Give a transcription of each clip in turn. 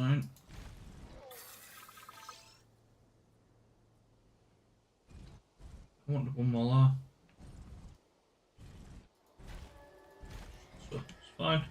down. I want one more. So it's fine.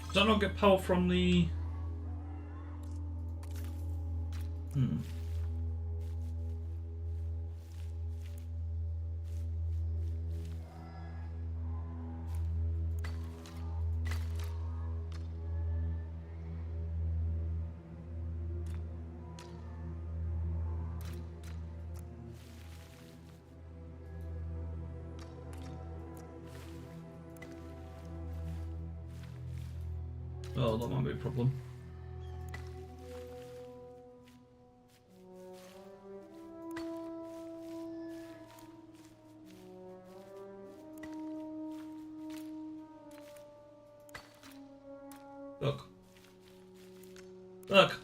Does that not get power from the... Oh, that might be a problem. Look. Look!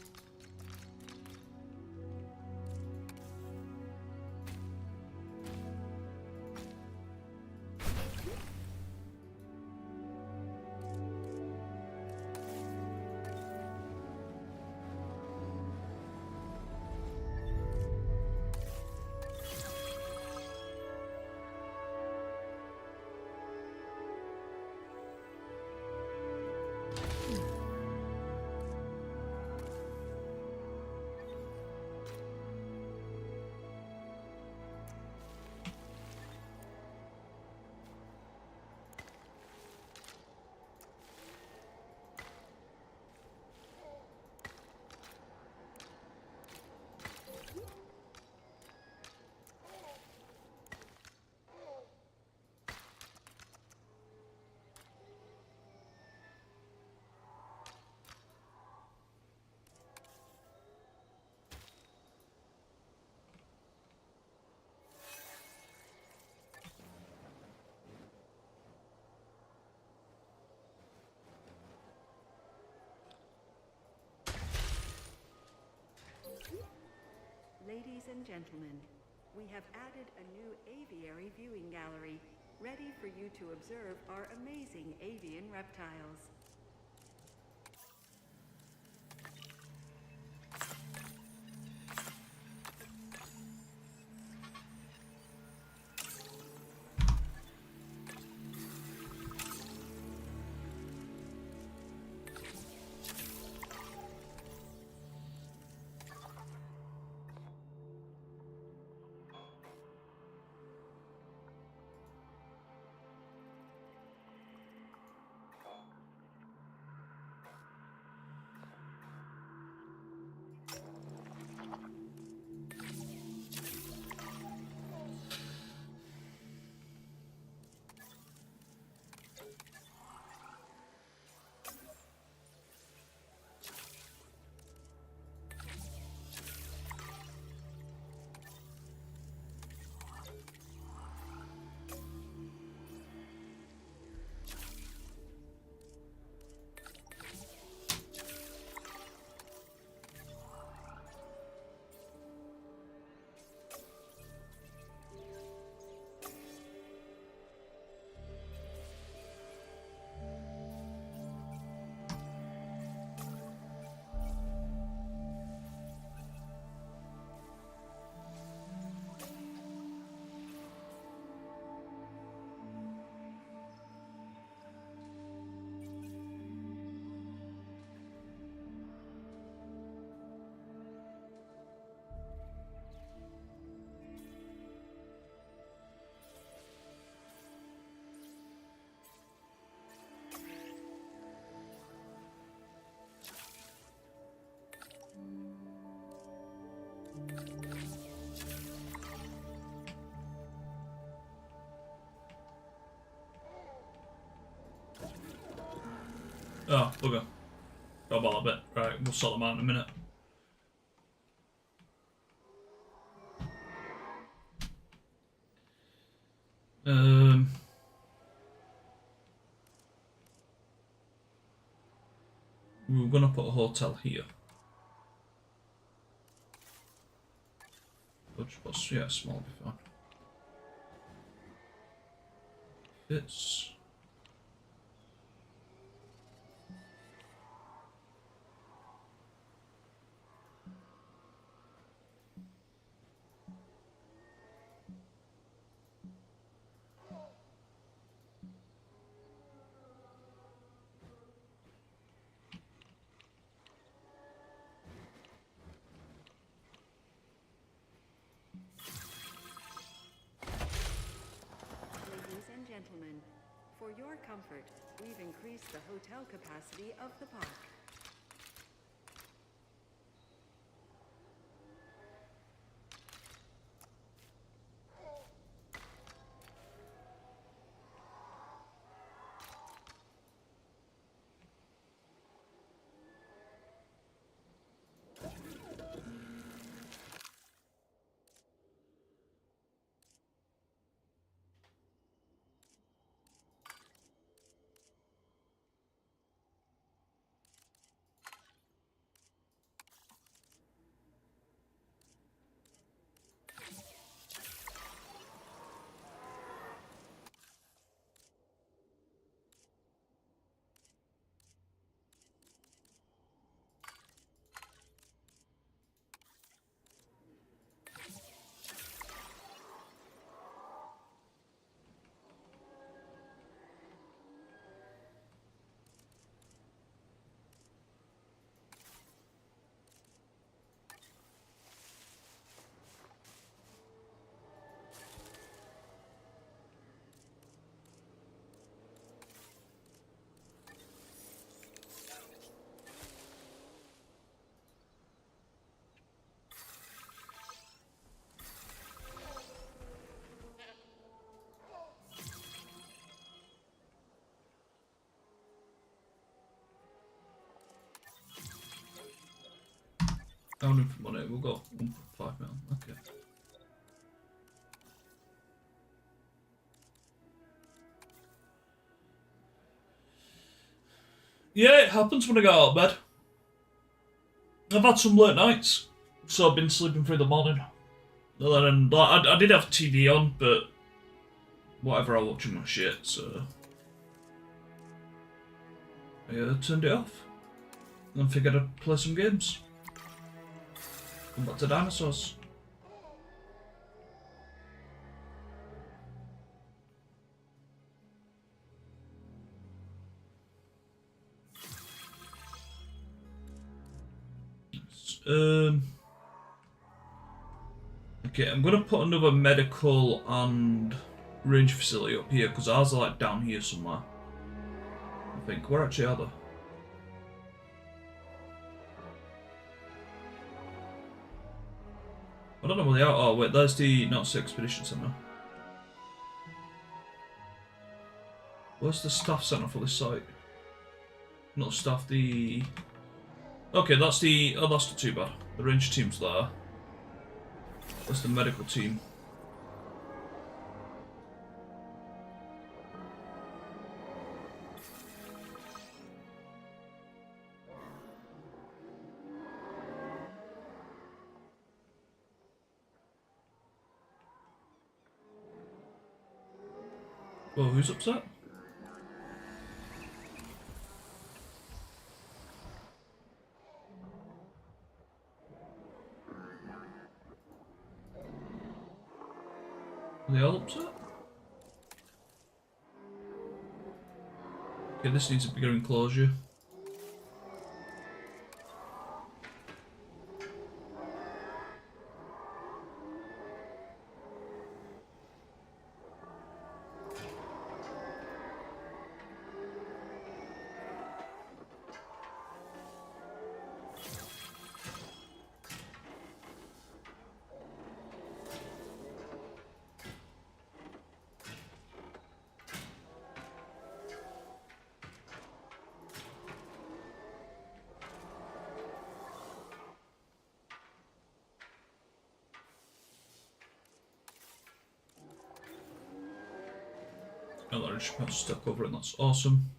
Ladies and gentlemen, we have added a new aviary viewing gallery, ready for you to observe our amazing avian reptiles. Oh, bugger. Got about a bit. Right, we'll sort them out in a minute. We were gonna put a hotel here. Which was, yeah, small before. Fits. Ladies and gentlemen, for your comfort, we've increased the hotel capacity of the park. Only for money, we'll go 1.5 mil. Okay. Yeah, it happens when I get out of bed. I've had some late nights, so I've been sleeping through the morning. And then, I did have TV on, but whatever I watch my shit, so I turned it off and figured I'd play some games. Come back to Dinosaurs. Okay, I'm gonna put another medical and range facility up here because ours are like down here somewhere. I think. Where actually are they? I don't know where they are. Oh wait, there's the Nazi Expedition Centre. Where's the staff centre for this site? Not staff, the... Okay, that's the... Oh, that's not too bad. The ranger team's there. That's the medical team. Well, who's upset? Are they all upset? Okay, this needs a bigger enclosure. managed to step over it, and that's awesome.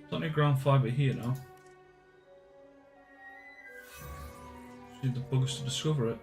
Plenty of ground fibre here now. Just need the buggers to discover it.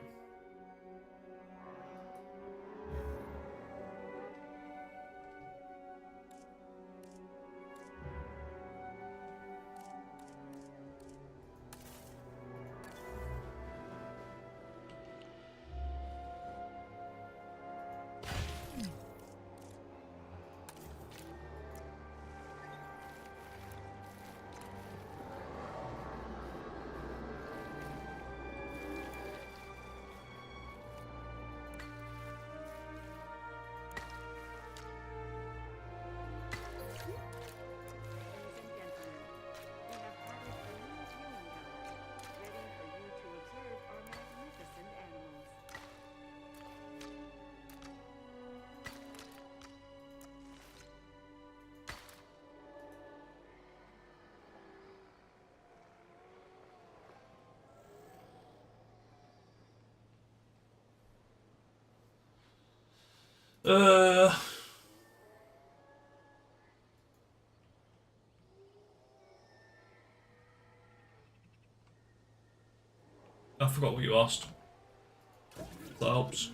I forgot what you asked. That helps.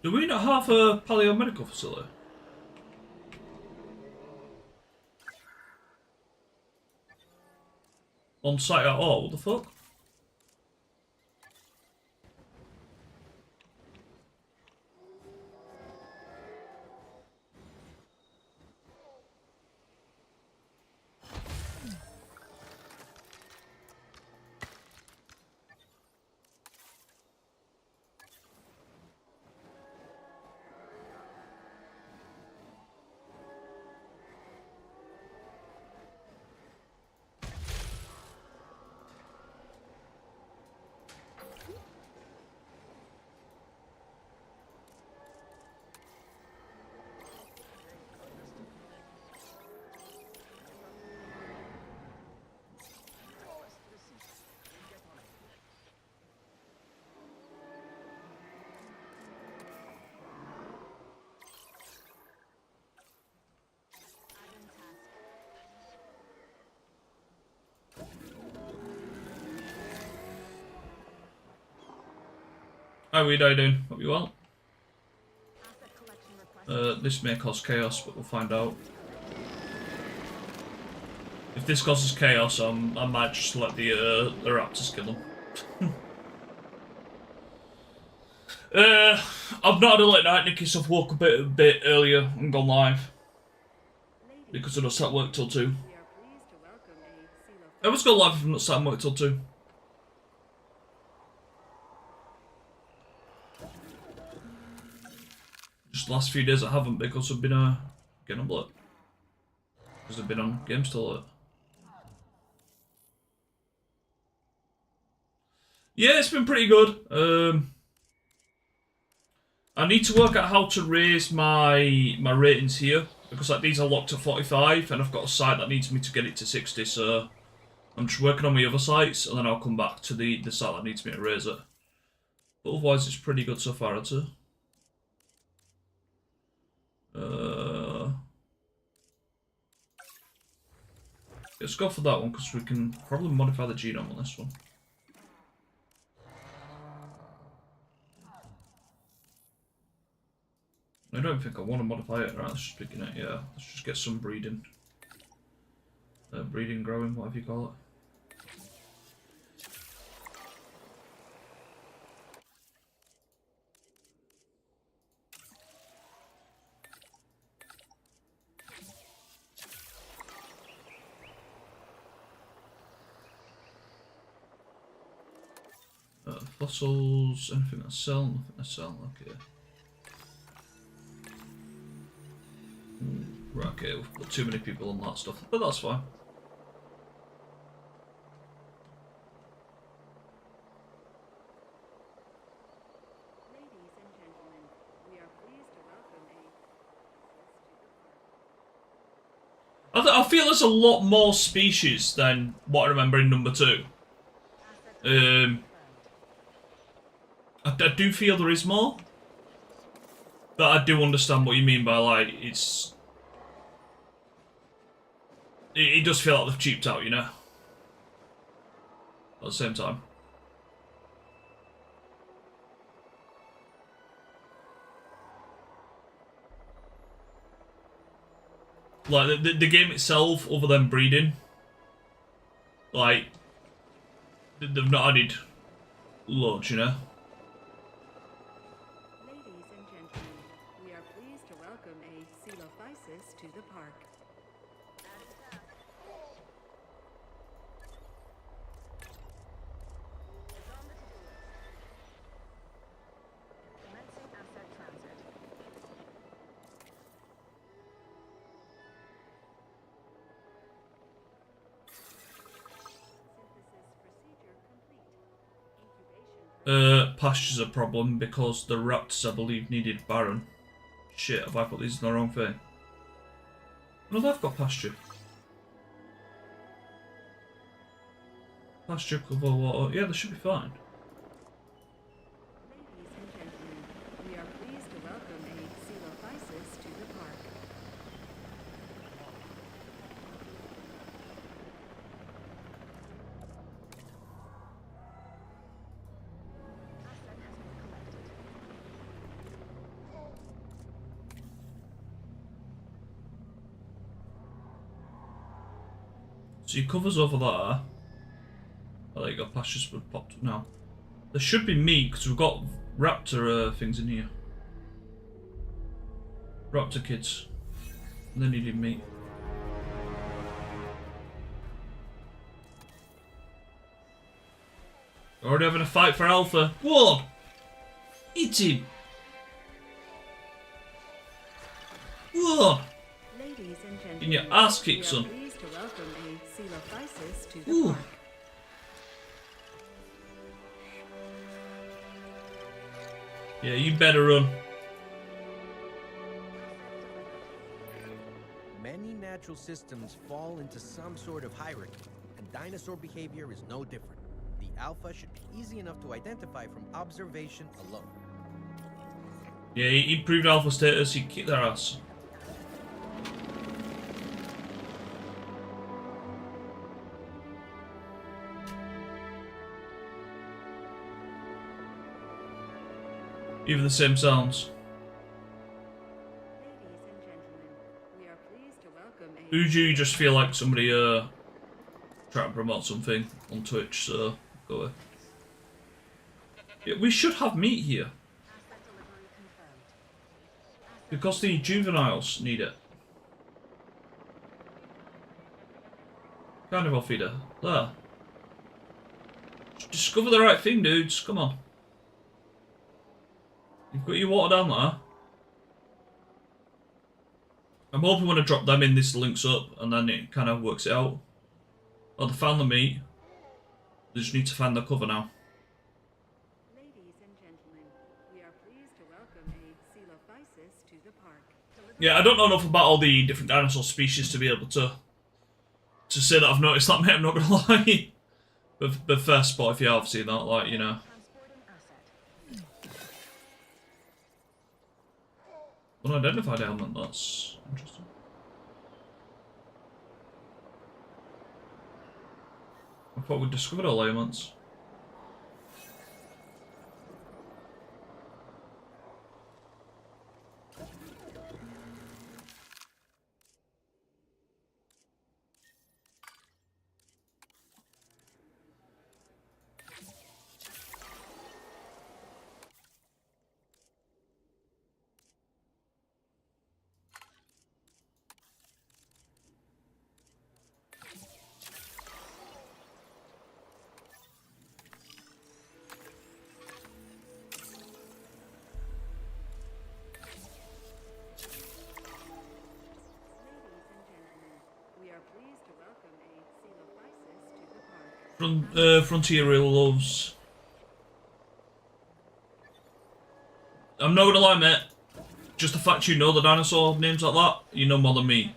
Do we not have a paleomedical facility? On site at all? What the fuck? How are you doing? Hope you well. This may cause chaos, but we'll find out. If this causes chaos, I might just let the raptors kill them. I've not had a late night, Nicky, so I've woke up a bit earlier and gone live. Because I don't start work till 2. I always go live if I'm not starting work till 2. Just the last few days I haven't because I've been getting up late. Because I've been on games till late. Yeah, it's been pretty good. I need to work out how to raise my ratings here. Because like these are locked at 45 and I've got a site that needs me to get it to 60, so I'm just working on my other sites and then I'll come back to the site that needs me to raise it. But otherwise it's pretty good so far, I'd say. Let's go for that one because we can probably modify the genome on this one. I don't think I want to modify it. Right, let's just begin it. Yeah, let's just get some breeding. Breeding, growing, whatever you call it. Fossils, anything to sell, nothing to sell, okay. Right, okay, we've got too many people on that stuff, but that's fine. Ladies and gentlemen, we are pleased to welcome I feel there's a lot more species than what I remember in number 2. I do feel there is more, but I do understand what you mean by like it does feel like they've cheaped out, you know. At the same time, like the game itself, other than breeding, like they've not added loads, you know. to the park. Commencing asset transit. Pasture's a problem because the raptors, I believe, needed barren. Shit, have I put these in the wrong thing? No, they've got pasture. Pasture, cover, water. Yeah, they should be fine. Ladies and gentlemen, we are pleased to welcome a Coelophysis to the park. Asset has been collected. So your cover's over there. Oh, there you go, pasture's popped up now. There should be meat, because we've got raptor things in here. Raptor kids. And they needed meat. Already having a fight for alpha. Whoa! Eat him! Whoa! Ladies and gentlemen, In your ass kick, we son. are pleased to welcome a Coelophysis to the Ooh. park. Yeah, you better run. Many natural systems fall into some sort of hierarchy, and dinosaur behavior is no different. The alpha should be easy enough to identify from observation alone. Yeah, he improved alpha status, he kicked their ass. Even the same sounds. Who do you just feel like somebody trying to promote something on Twitch? So go away. Yeah, we should have meat here Asset delivery confirmed. because the juveniles need it. Carnival feeder. There. Just discover the right thing, dudes. Come on. You've got your water down there. I'm hoping when I drop them in, this links up and then it kind of works it out. Oh, they found the meat. They just need to find the cover now. Ladies and gentlemen, we are pleased to welcome a Coelophysis to the park. Yeah, I don't know enough about all the different dinosaur species to be able to say that I've noticed that, mate. I'm not gonna lie. But first spot, if you have seen that, like, you know. Transporting asset. Unidentified element, that's interesting. I thought we discovered all elements. Ladies and gentlemen, we are pleased to welcome a Coelophysis to the park. Frontier really loves. I'm not gonna lie, mate. Just the fact you know the dinosaur names like that, you know more than me.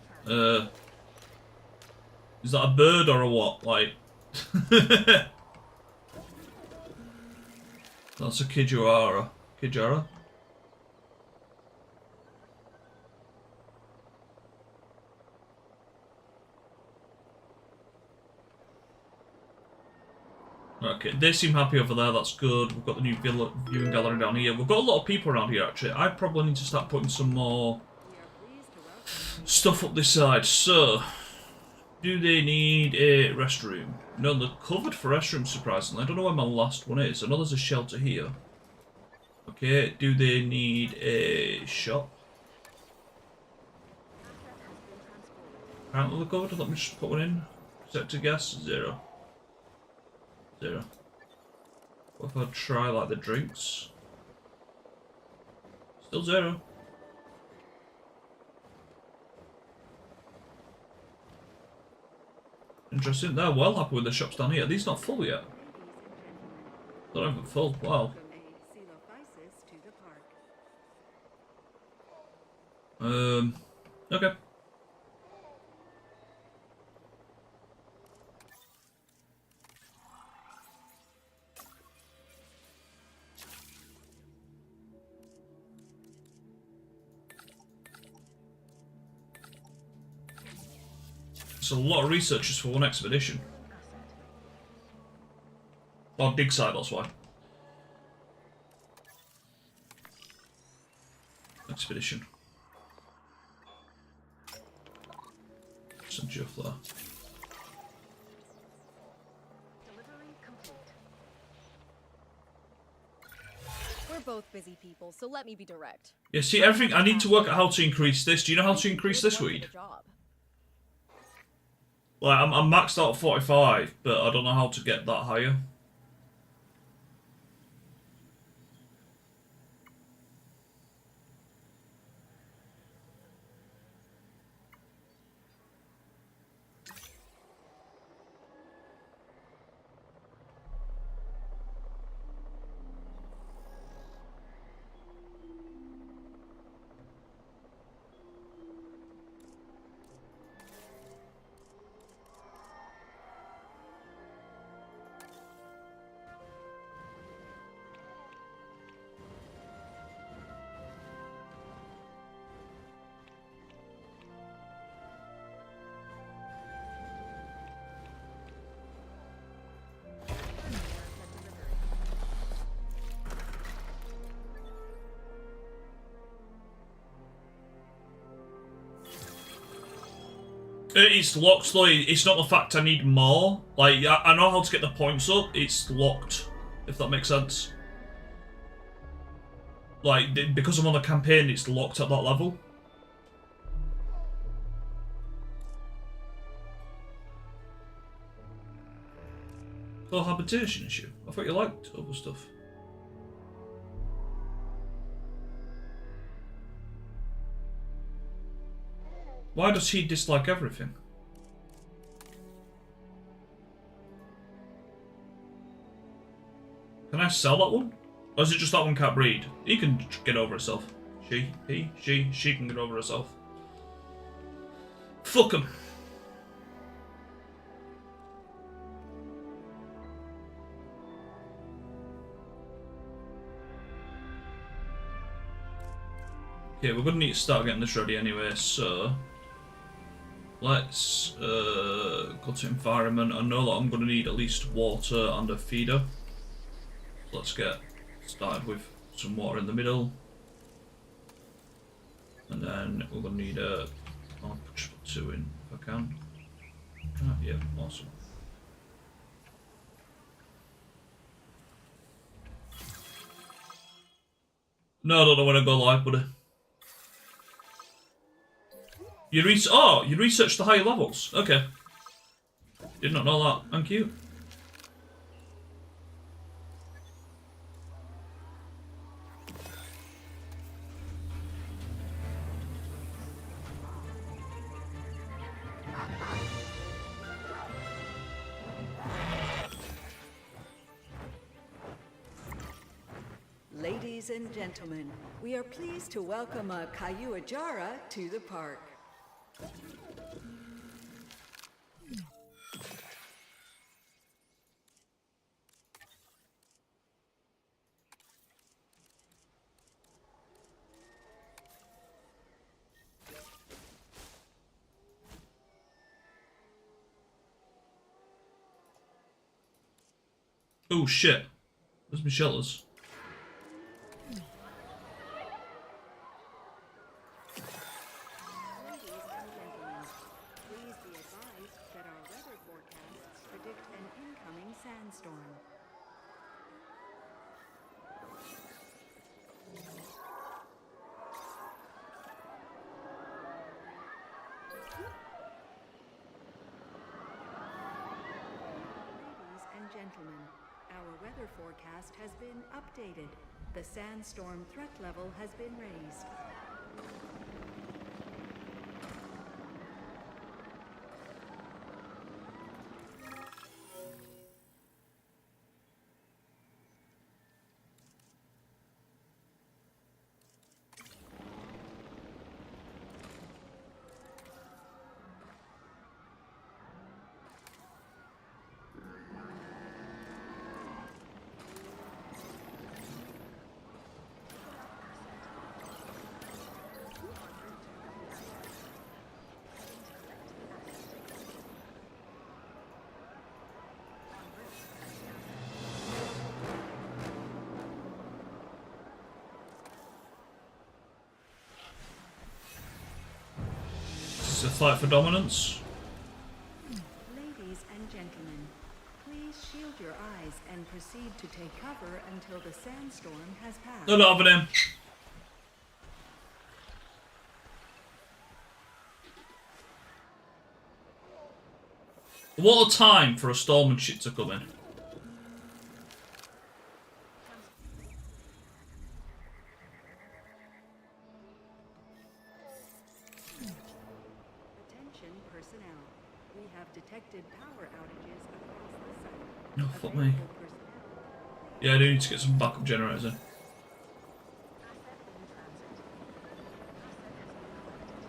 Is that a bird or a what? Like, that's a Kijara. Kijara? Okay, they seem happy over there, that's good. We've got the new viewing gallery down here. We've got a lot of people around here, actually. I probably need to start putting some more We are pleased to welcome stuff up this side. So, do they need a restroom? No, they're covered for restrooms, surprisingly. I don't know where my last one is. I know there's a shelter here. Okay, do they need a shop? Asset has been transported. Apparently they're covered. Let me just put one in. Set to gas, 0. 0. What if I try, like, the drinks? Still 0. Interesting. They're well happy with the shops down here. Are these not full yet? ladies and gentlemen, They're not even full. Wow. welcome a Coelophysis to the park. Okay. It's a lot of researchers for one expedition. Asset. Or dig site, that's why. Expedition. Some Jeff there. Delivery complete. We're both busy people, so let me be direct. Yeah, see, everything. I need to work out how to increase this. Do you know how to increase this Good luck weed? with the job. Like, I'm maxed out at 45, but I don't know how to get that higher. It's locked though. It's not the fact I need more. Like, I know how to get the points up. It's locked, if that makes sense. Like, because I'm on a campaign, it's locked at that level. Cohabitation issue. I thought you liked other stuff. Why does he dislike everything? Can I sell that one? Or is it just that one can't breed? He can get over herself. She can get over herself. Fuck him. Okay, we're gonna need to start getting this ready anyway, so let's go to environment. I know that I'm gonna need at least water and a feeder. Let's get started with some water in the middle. And then we're gonna need a I'll put 2 in if I can. Yeah, awesome. No, I don't know when I go live, buddy. You researched the higher levels. Okay. Did not know that. Thank you. Ladies and gentlemen, we are pleased to welcome a Caillou Ajara to the park. Oh shit. Where's my shelters? Please be advised that our weather forecasts predict an incoming sandstorm. Ladies and gentlemen, our weather forecast has been updated. The sandstorm threat level has been raised. This is a fight for dominance. Ladies and gentlemen, please shield your eyes and proceed to take cover until the sandstorm has passed. No, over him. What a time for a storm and shit to come in. Attention personnel. We have detected power outages across the site. No, fuck me. Available personnel. Yeah, I do need to get some backup generators in. Asset in transit. Asset has been collected.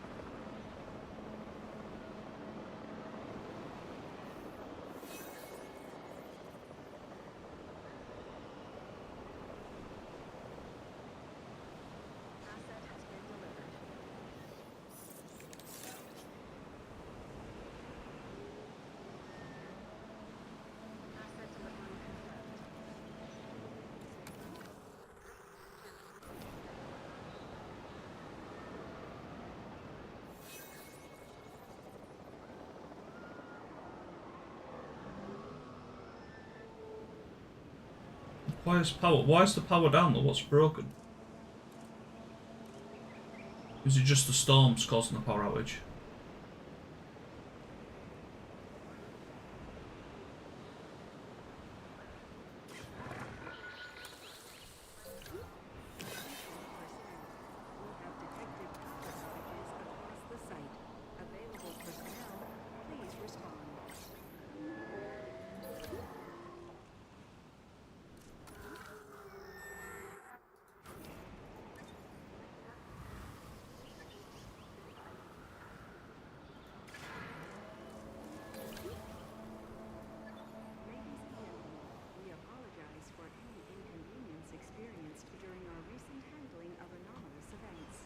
Asset has been delivered. Asset delivery confirmed. Why is power? Why is the power down though? What's broken? Is it just the storms causing the power outage? We have detected power outages across the site. Available personnel, please respond. Ladies and gentlemen, we apologize for any inconvenience experienced during our recent handling of anomalous events.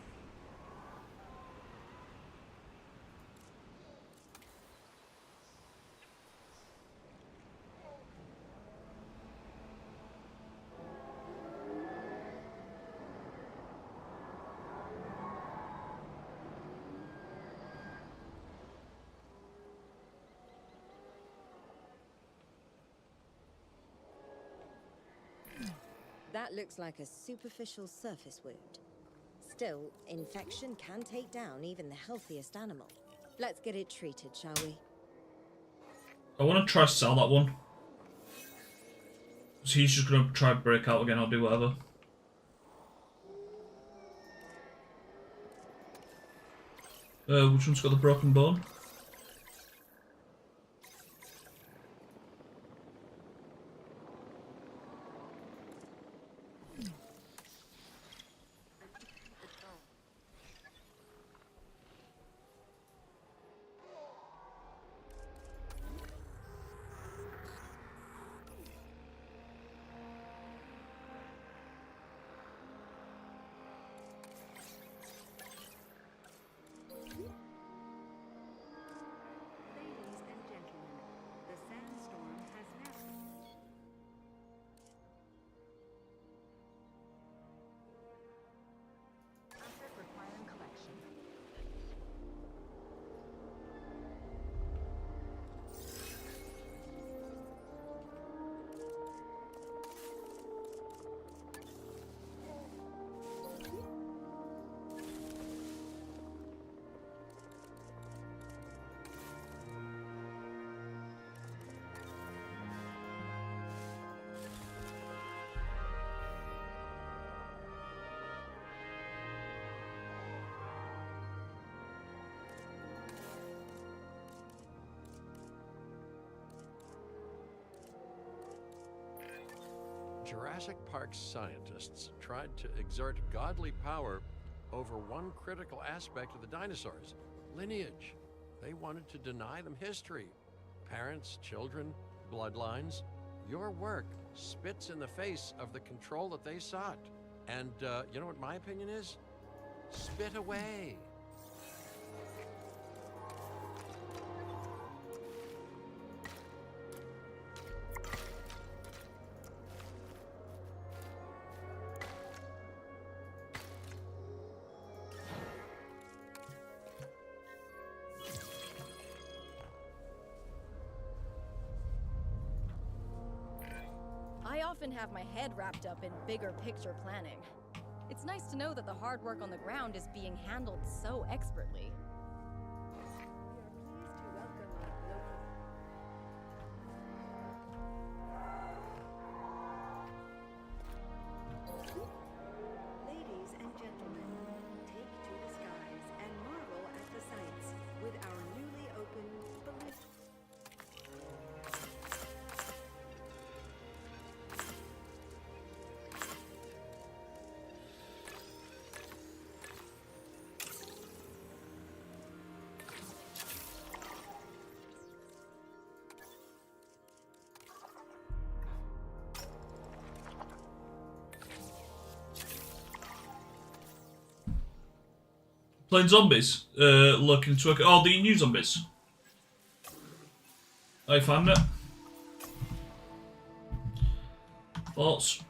That looks like a superficial surface wound. Still, infection can take down even the healthiest animal. Let's get it treated, shall we? I want to try to sell that one. So he's just gonna try to break out again. I'll do whatever. Which one's got the broken bone? Ladies and gentlemen, the sandstorm has now. Asset requiring collection. Jurassic Park scientists tried to exert godly power over one critical aspect of the dinosaurs, lineage. They wanted to deny them history. Parents, children, bloodlines. Your work spits in the face of the control that they sought. And you know what my opinion is? Spit away. I often have my head wrapped up in bigger picture planning. It's nice to know that the hard work on the ground is being handled so expertly. We are pleased to welcome local. Ladies and gentlemen, take to the skies and marvel at the sights with our newly opened balloon. Playing zombies. Looking to work. Oh, the new zombies. I found it. Thoughts?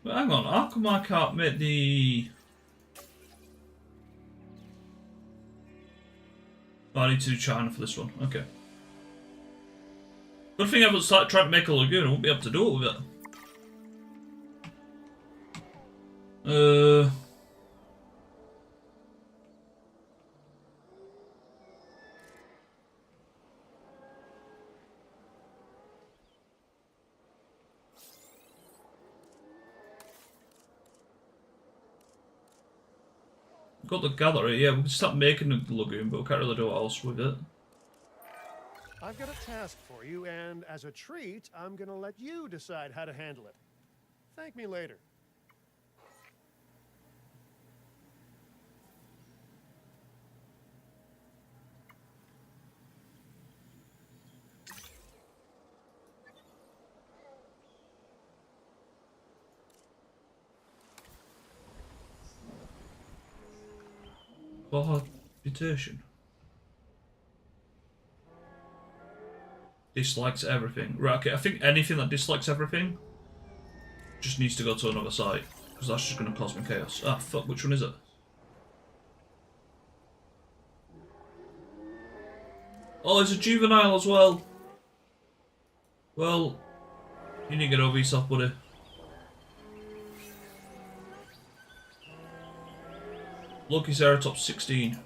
But hang on, how come I can't make the... Oh, I need to do China for this one. Okay. Good thing I haven't started trying to make a lagoon. I won't be able to do it with it. Got the gallery, yeah, we can start making the lagoon, but we can't really do what else with it. I've got a task for you, and as a treat, I'm gonna let you decide how to handle it. Thank me later. Cohabitation. Dislikes everything. Right, okay, I think anything that dislikes everything just needs to go to another site, because that's just going to cause me chaos. Ah, fuck, which one is it? Oh, it's a juvenile as well. Well, you need to get over yourself, buddy. Lucky Ceratops 16.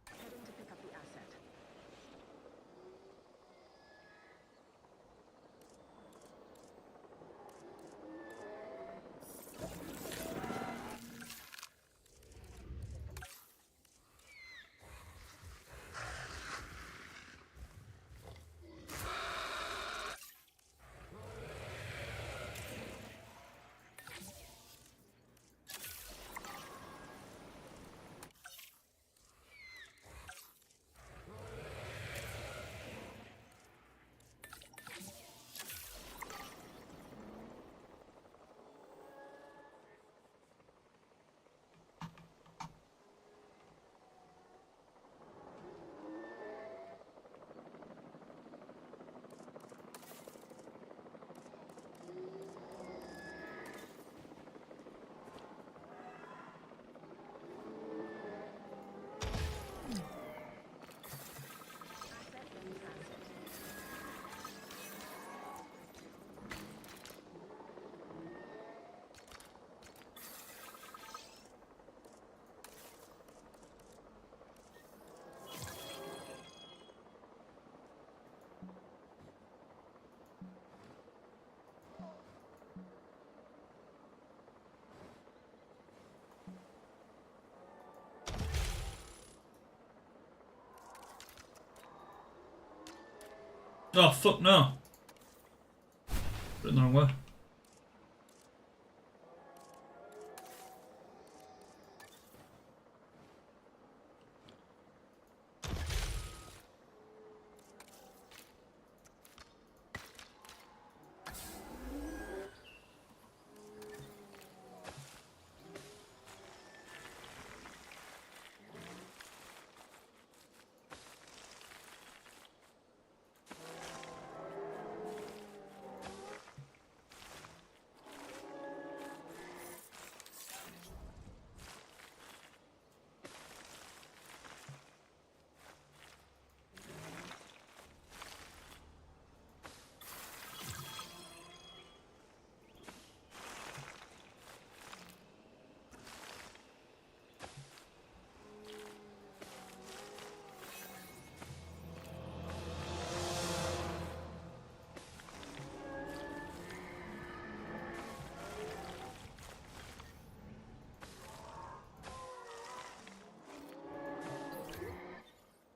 Heading to pick up the asset. Oh, fuck no. Put it in the wrong way.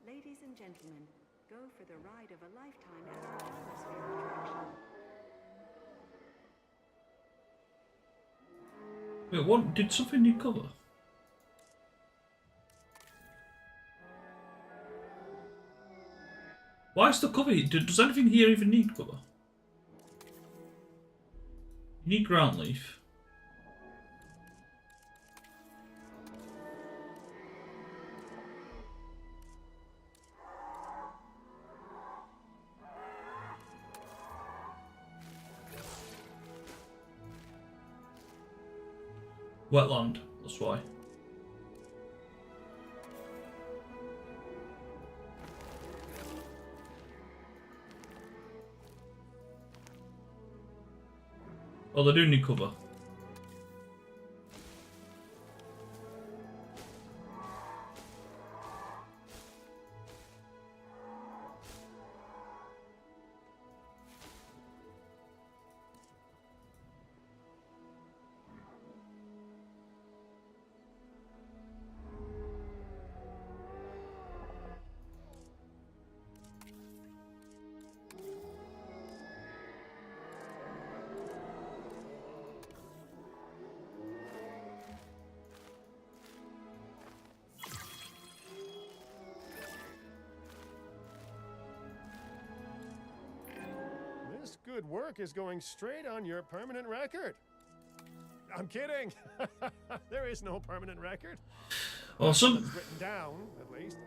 Ladies and gentlemen, Go for the ride of a lifetime at our atmosphere attraction. Wait, what? Did something need cover? Why is the cover? Does anything here even need cover? You need ground leaf. Wetland, that's why. Oh, they do need cover. This good work is going straight on your permanent record. I'm kidding. There is no permanent record. Awesome. It's written down, at least.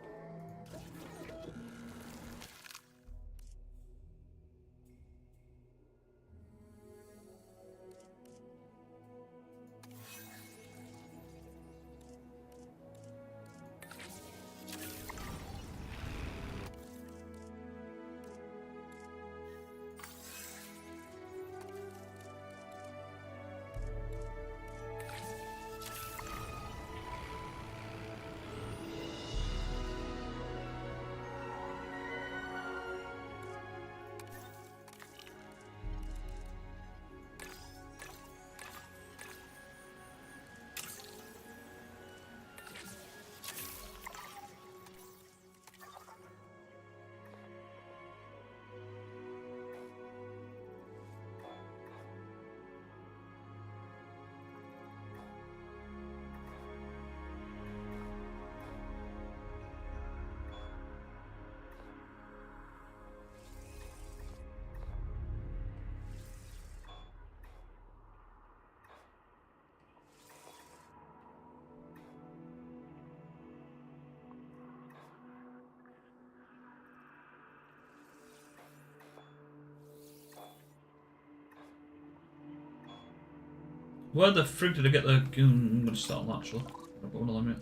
Where the frig did I get the... I'm gonna start on that actually. I've got one of them yet.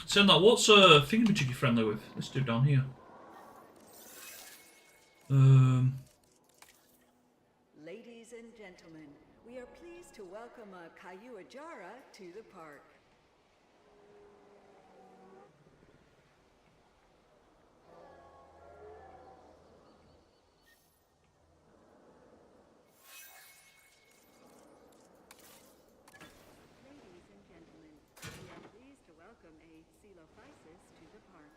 Saying that, what's thingamajiggy friendly with? This dude down here. Ladies and gentlemen, we are pleased to welcome a Caillou Ajara to the park. Ladies and gentlemen, we are pleased to welcome a Coelophysis to the park.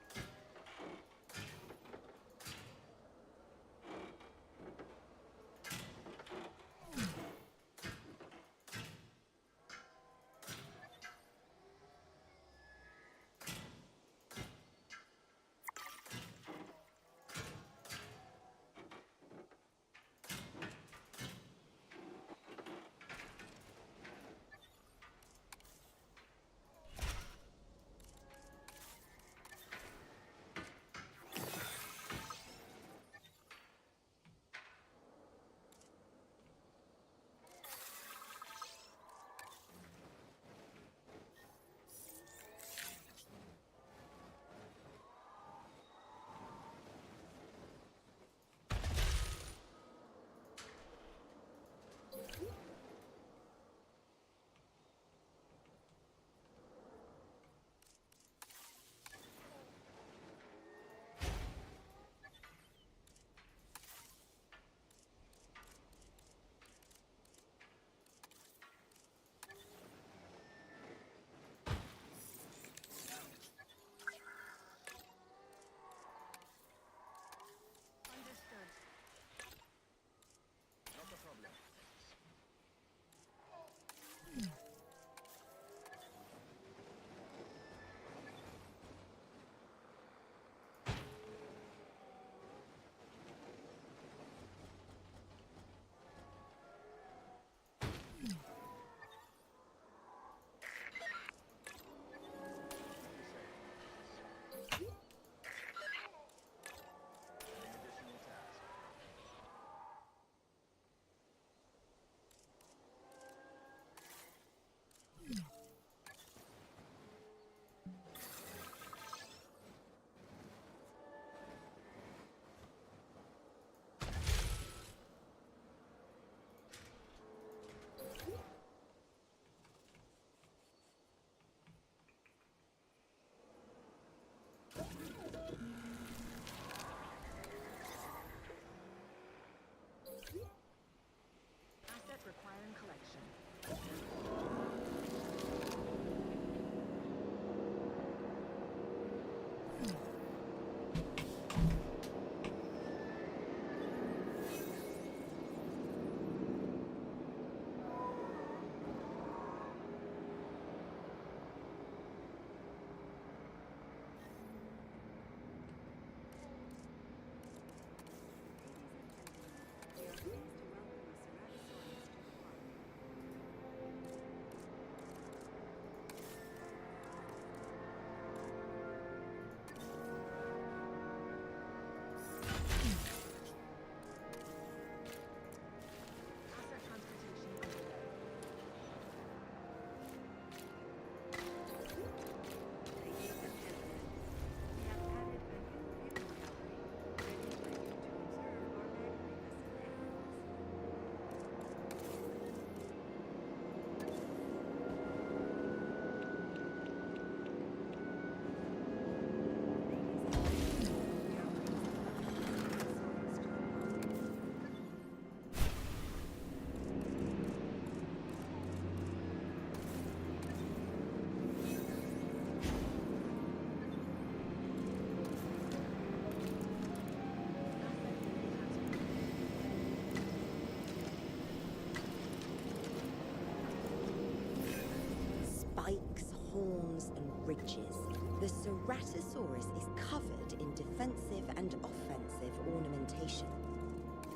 spikes, horns, and ridges. The Ceratosaurus is covered in defensive and offensive ornamentation.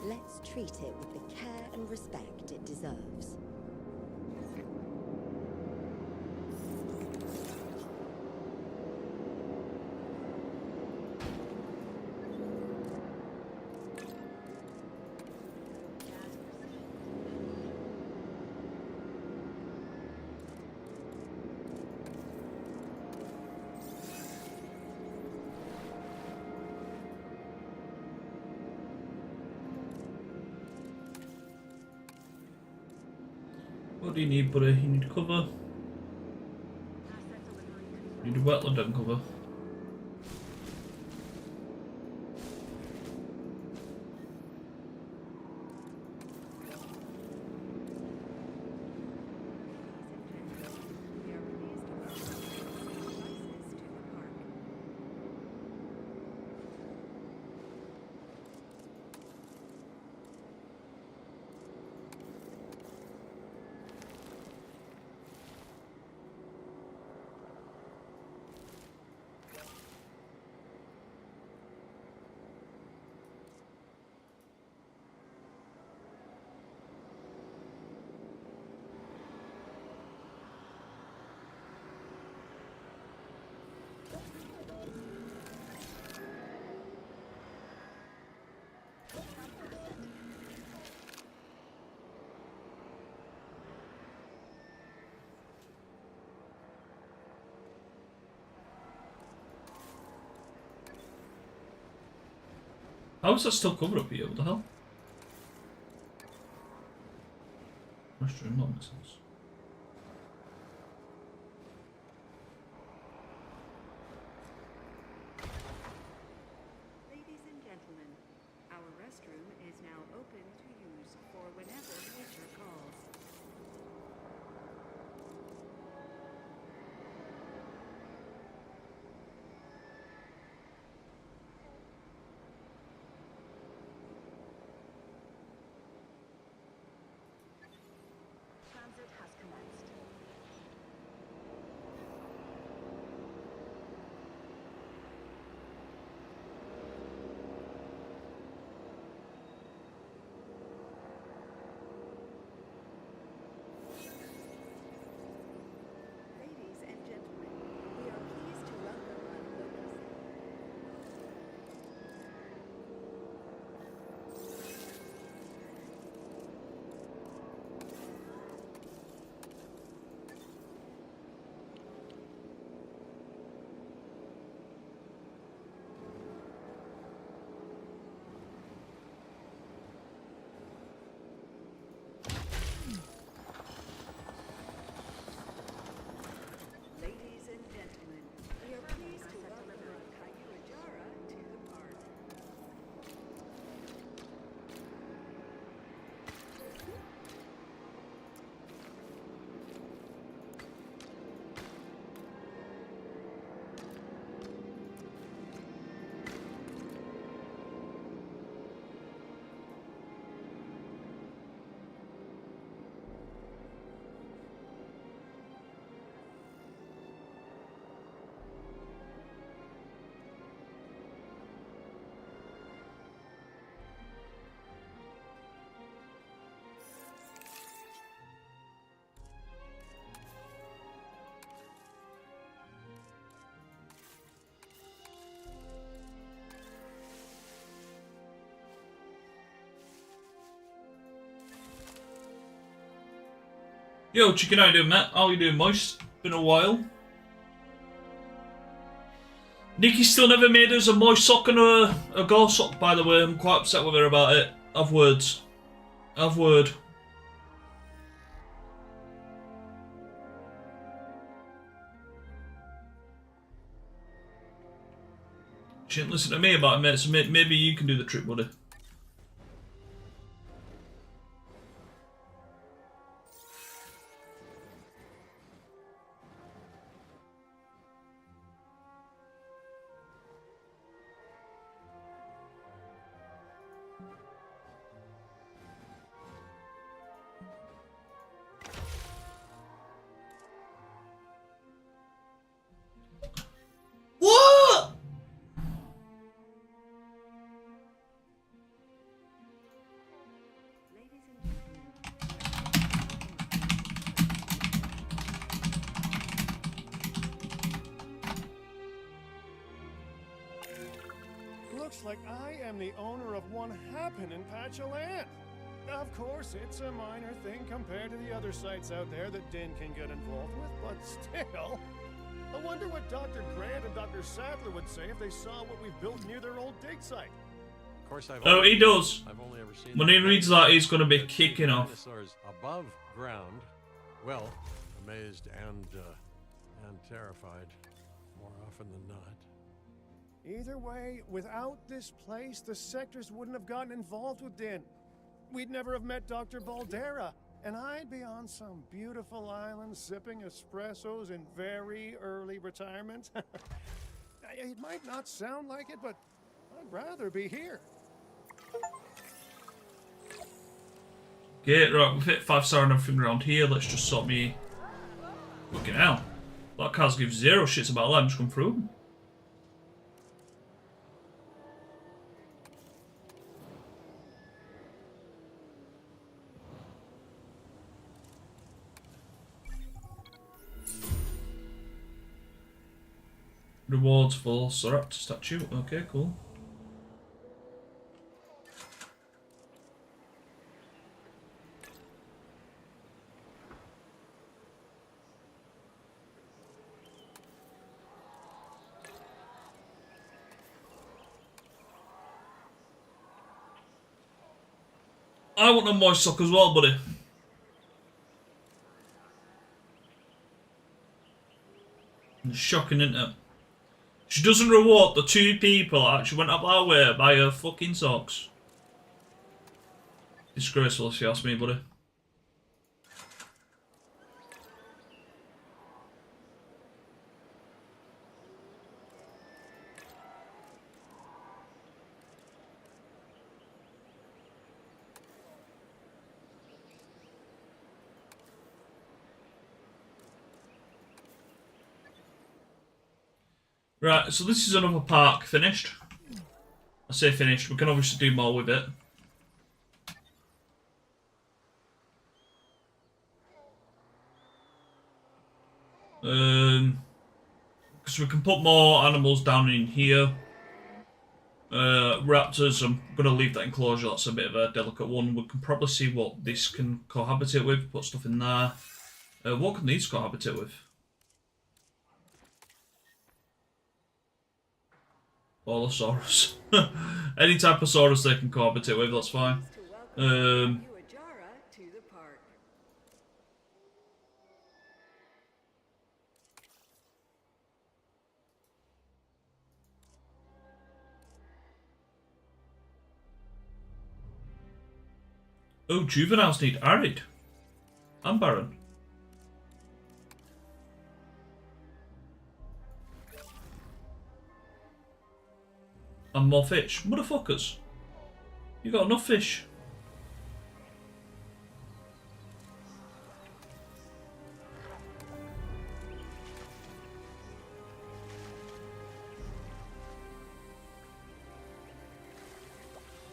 Let's treat it with the care and respect it deserves. What do you need, buddy? You need cover. You need a wetland and cover. We are pleased to welcome devices to the park. How is that still covered up here? What the hell? Restroom, that makes sense. Ladies and gentlemen, our restroom is now open to use for whenever nature calls. Transit has commenced. Ladies and gentlemen, we are pleased to welcome our local Ladies and gentlemen, we are pleased to welcome our Kayuajara to the park. Yo, chicken, how you doing, Matt? How you doing, Moist? Been a while. Nikki still never made us a Moist sock and a Gore sock, by the way. I'm quite upset with her about it. Have words. Have word. She didn't listen to me about it, mate, so maybe you can do the trick, buddy. looks like I am the owner of one happening patch of land. Of course, it's a minor thing compared to the other sites out there that Din can get involved with, but still. I wonder what Dr. Grant and Dr. Sadler would say if they saw what we've built near their old dig site. Of course, Oh, he does. I've only ever seen When he reads that, he's going to be kicking off. Dinosaurs above ground. Well, amazed and terrified, more often than not. Either way, without this place, the sectors wouldn't have gotten involved with Din. We'd never have met Dr. Baldera, and I'd be on some beautiful island sipping espressos in very early retirement. It might not sound like it, but I'd rather be here. Okay, right, we've hit 5-star and everything around here. Let's just sort me. Fucking hell. That cars gives 0 shits about that. I'm just going through them. Rewards for Soraptor statue. Okay, cool. I want a moist sock as well, buddy. It's shocking, isn't it? She doesn't reward the 2 people that actually went up our way to buy her fucking socks. Disgraceful if you ask me, buddy. Right, so this is another park finished. I say finished, we can obviously do more with it. Because we can put more animals down in here. Raptors, I'm going to leave that enclosure, that's a bit of a delicate one. We can probably see what this can cohabitate with, put stuff in there. What can these cohabitate with? Allosaurus. Any type of saurus they can cohabitate with, that's fine. To welcome Uajara to the park. Oh, juveniles need arid. And barren. And more fish. Motherfuckers. You got enough fish.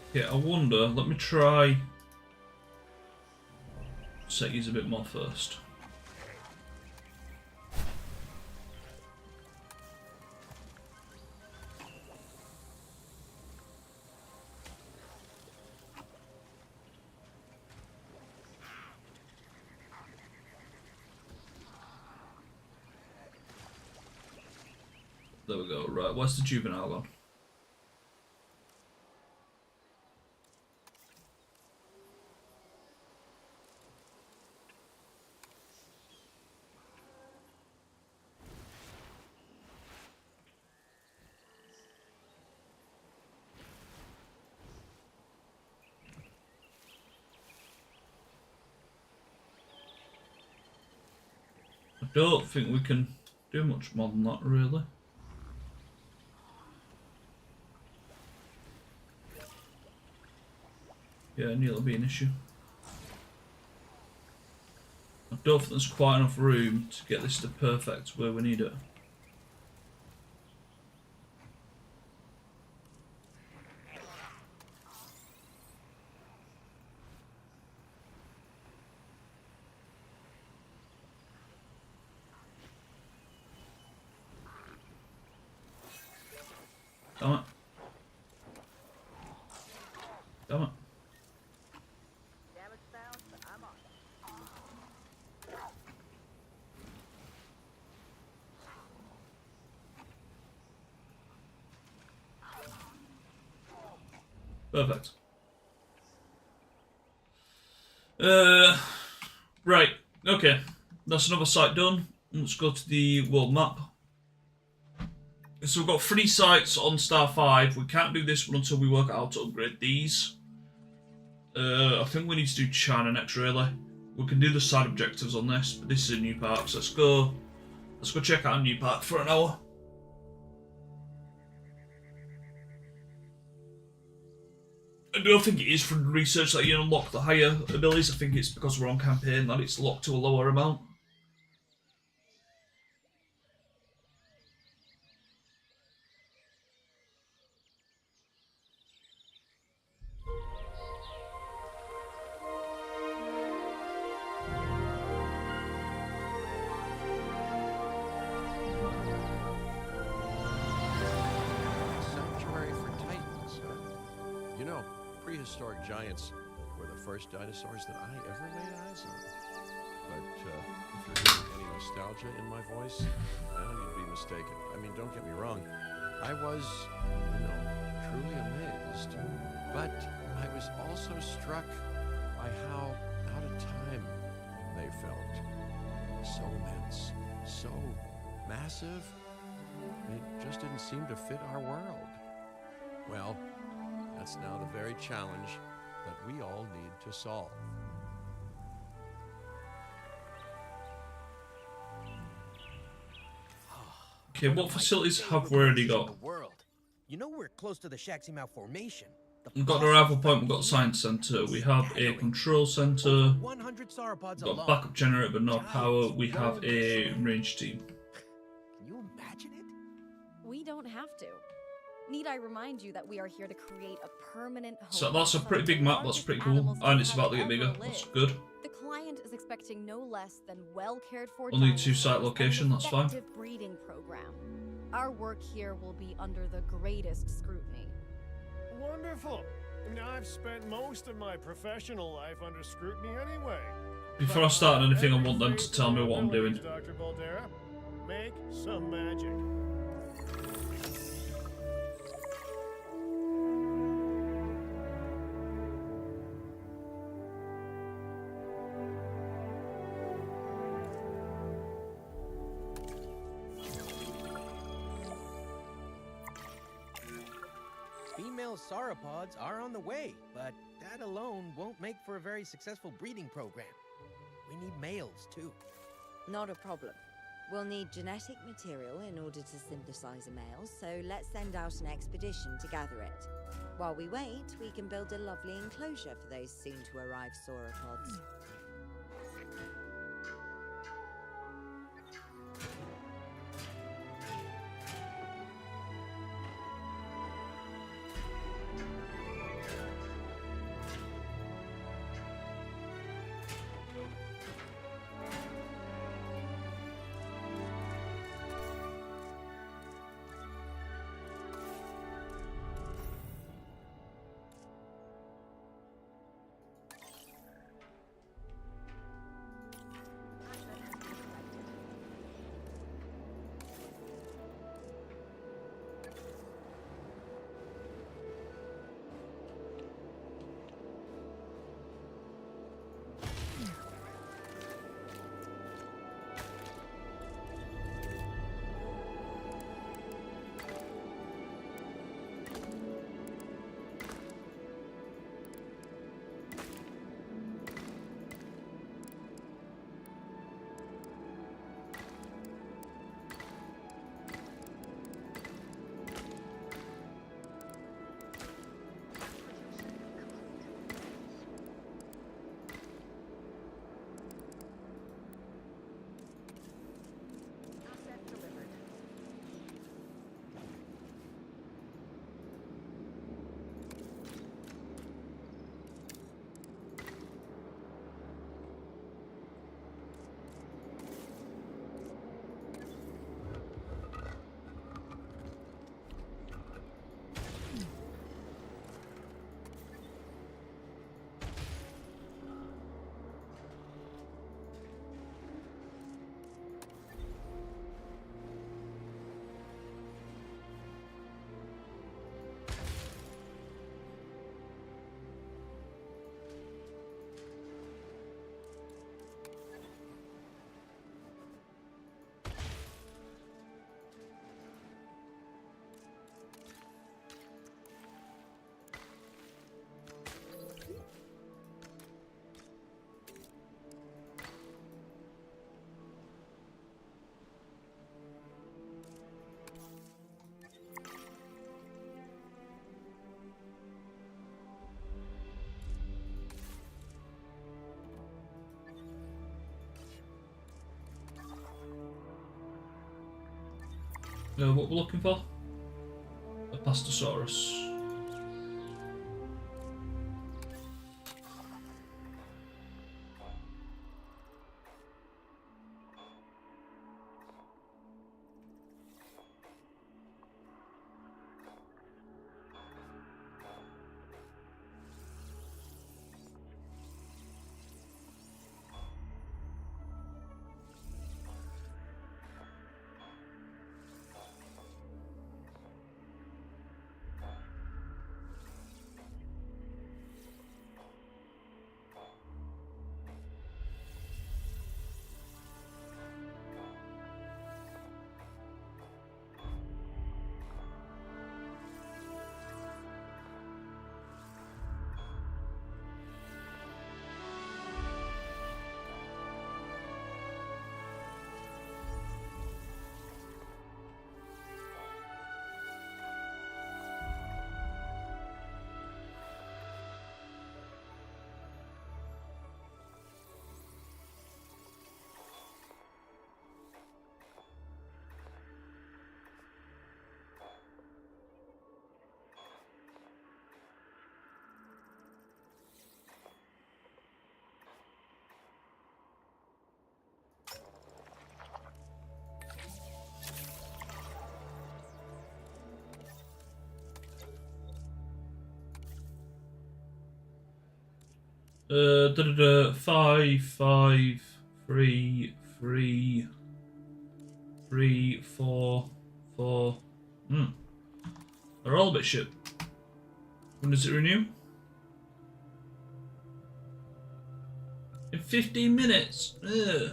Okay, I wonder, let me try set these a bit more first. There we go. Right, where's the juvenile gone? I don't think we can do much more than that, really. Yeah, I knew that'll be an issue. I don't think there's quite enough room to get this to perfect where we need it. Damn it. Perfect. Right. Okay. That's another site done. Let's go to the world map. So we've got 3 sites on Star 5. We can't do this one until we work out how to upgrade these. I think we need to do China next, really. We can do the side objectives on this, but this is a new park, so let's go check out a new park for an hour. I don't think it is from the research that you unlock the higher abilities. I think it's because we're on campaign that it's locked to a lower amount. Sanctuary for Titans, huh? You know, prehistoric giants were the first dinosaurs that I ever laid eyes on. But if you're hearing any nostalgia in my voice, you'd be mistaken. I mean, don't get me wrong. I was, truly amazed. But I was also struck by how out of time they felt. So immense, so massive. It just didn't seem to fit our world. Well, that's now the very challenge that we all need to solve. Okay, what facilities have we already got? You know we're close to the Shaxi Malformation. We've got an arrival point, we've got a science centre, we have a control centre, 100 sauropods we've got a backup generator but no power, we have a range team. Can you imagine it? We don't have to. Need I remind you that we are here to create a permanent home? So that's a pretty big map, that's pretty cool, Animals and it's have about to get ever bigger, lived. that's good. The client is expecting no less than well cared for Only dinosaurs 2-site and an location, that's fine. effective breeding program. Our work here will be under the greatest scrutiny. Wonderful. I mean, I've spent most of my professional life under scrutiny anyway. Before I start anything, I want them to tell me what I'm doing. Dr. Baldera, make some magic. Female sauropods are on the way, but that alone won't make for a very successful breeding program. We need males, too. Not a problem. We'll need genetic material in order to synthesize a male, so let's send out an expedition to gather it. While we wait, we can build a lovely enclosure for those soon-to-arrive sauropods. What we're looking for? A Pastosaurus. Five, 3, 3, 3, 4, 4. They're all a bit shit. When does it renew? In 15 minutes. Ugh.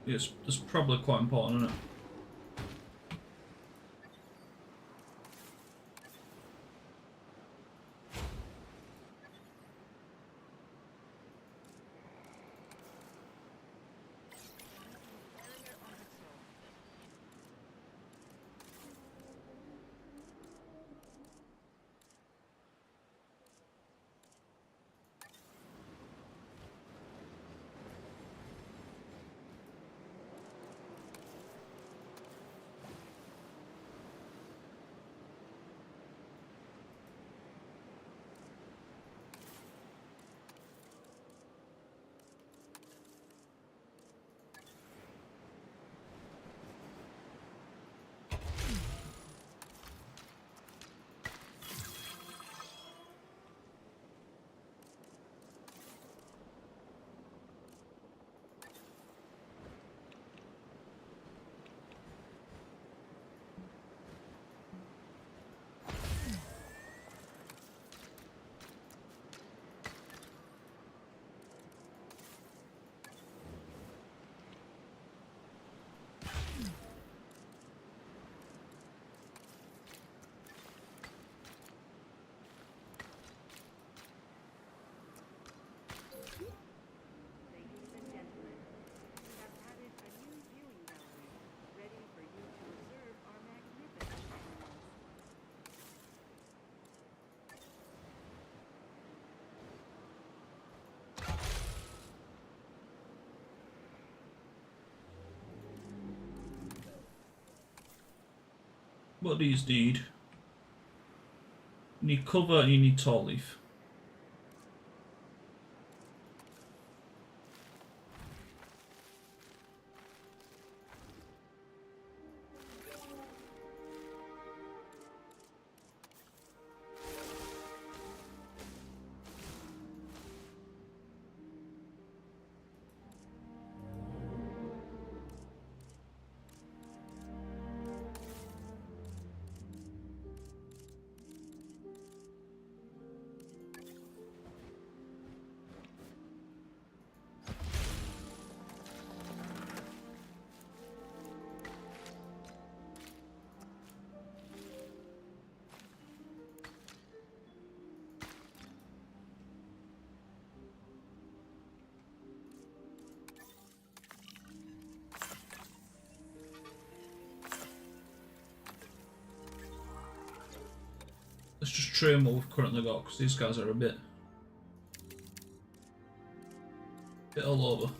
Yes, that's probably quite important, isn't it? Ladies and gentlemen, we have added a new viewing gallery, ready for you to observe our magnificent animals. What do you need? You need cover and you need tall leaf. train what we've currently got, because these guys are a bit all over.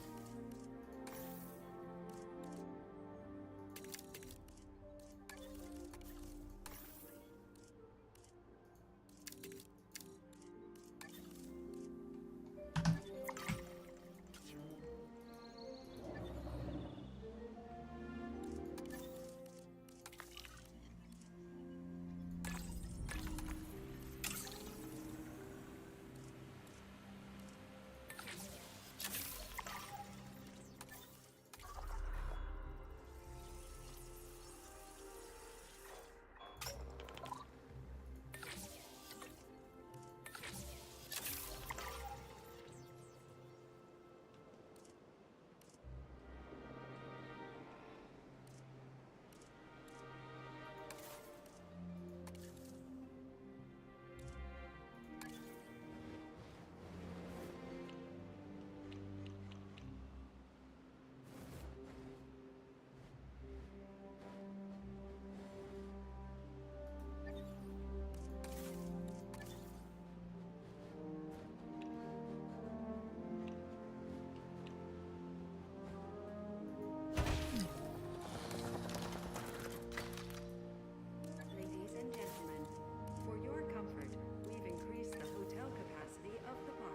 Ladies and gentlemen, for your comfort, we've increased the hotel capacity of the park.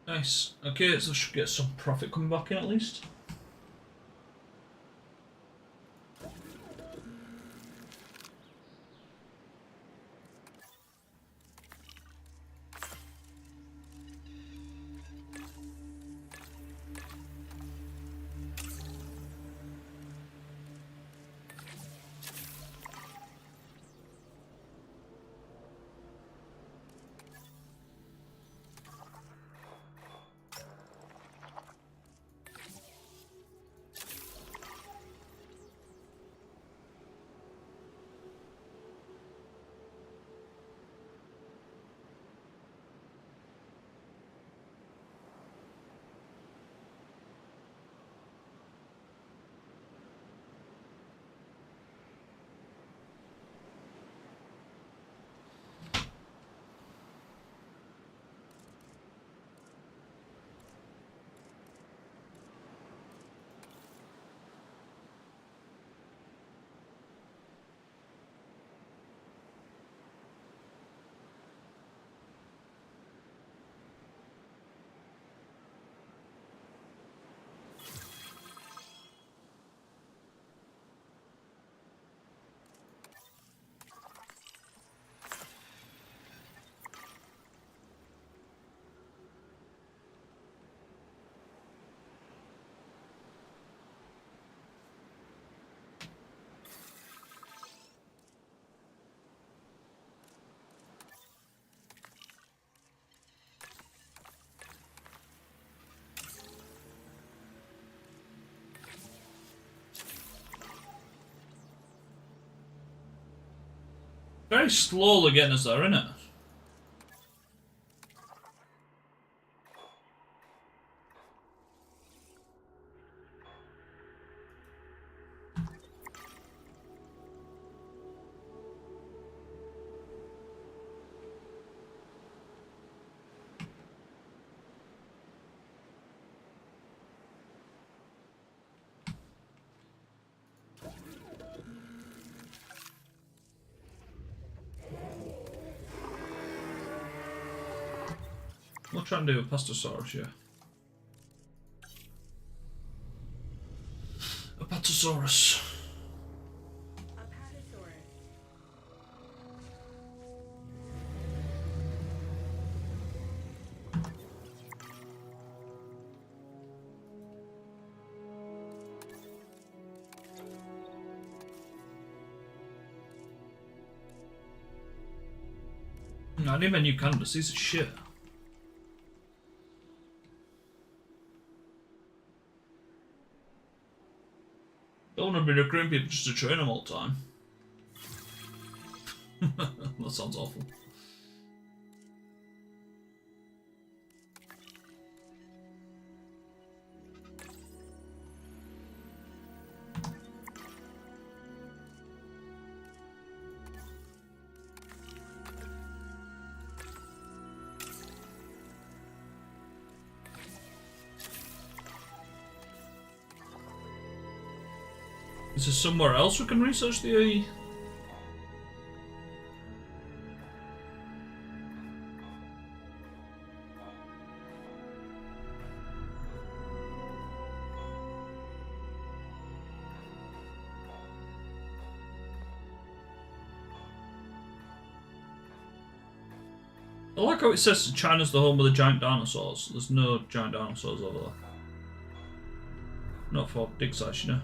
Nice. Okay, so I should get some profit coming back in at least. very slowly getting us there, isn't it? We'll try and do a Pastosaurus, yeah. A Patasaurus. Apatosaurus. I need my new canvas, these are shit. Don't want to be recruiting people just to train them all the time. That sounds awful. Is there somewhere else we can research the... I like how it says China's the home of the giant dinosaurs. There's no giant dinosaurs over there. Not for dig size, you know.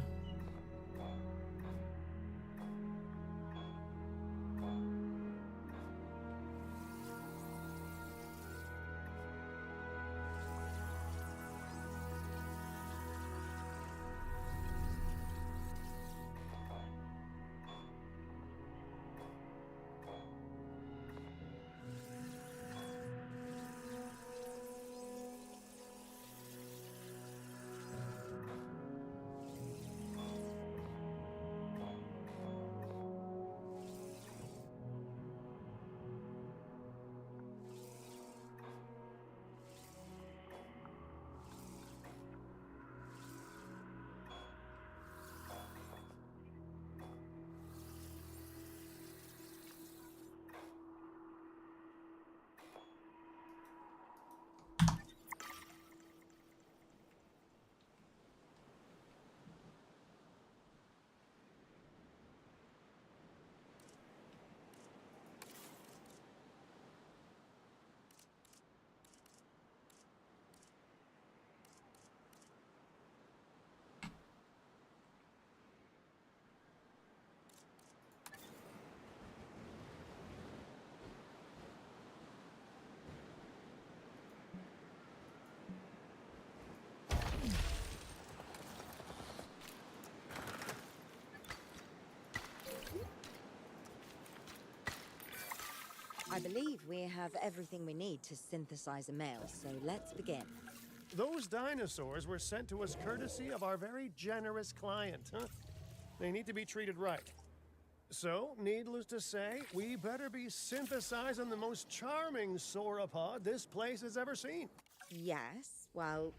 I believe we have everything we need to synthesize a male, so let's begin. Those dinosaurs were sent to us courtesy of our very generous client, huh? They need to be treated right. So, needless to say, we better be synthesizing the most charming sauropod this place has ever seen. Yes, well,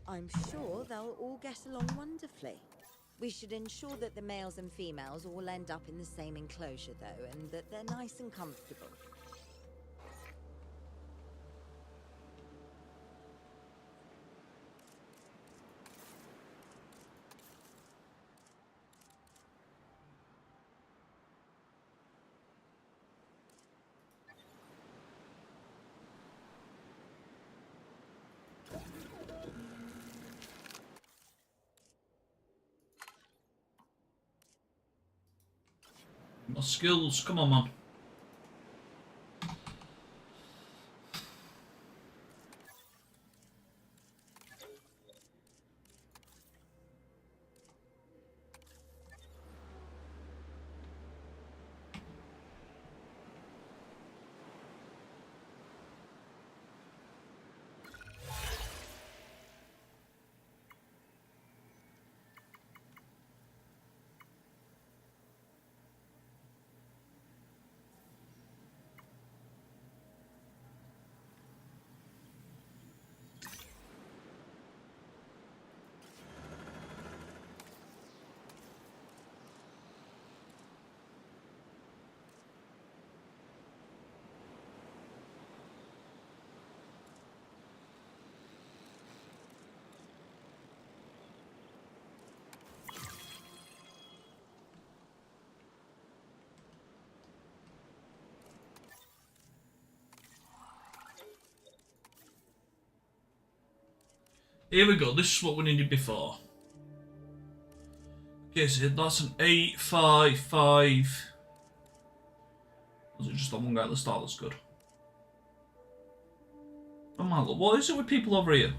I'm sure they'll all get along wonderfully. We should ensure that the males and females all end up in the same enclosure, though, and that they're nice and comfortable. My skills, come on, man. Here we go. This is what we needed before. Okay, so that's an 855. Was it just the one guy at the start that's good? Oh my lord, what is it with people over here?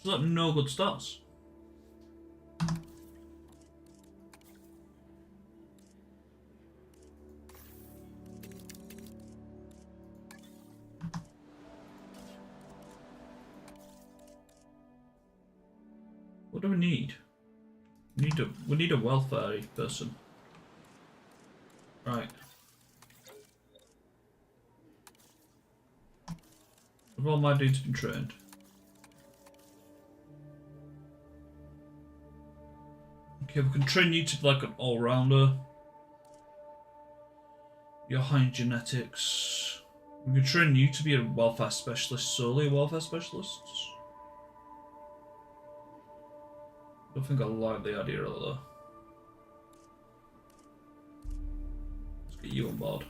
Is that no good stats? What do we need? We need a welfare person. Right. Have all my dudes been trained? Okay, we can train you to be like an all-rounder. You're high in genetics. We can train you to be a welfare specialist, solely a welfare specialist. I don't think I like the idea of that though. Let's get you on board.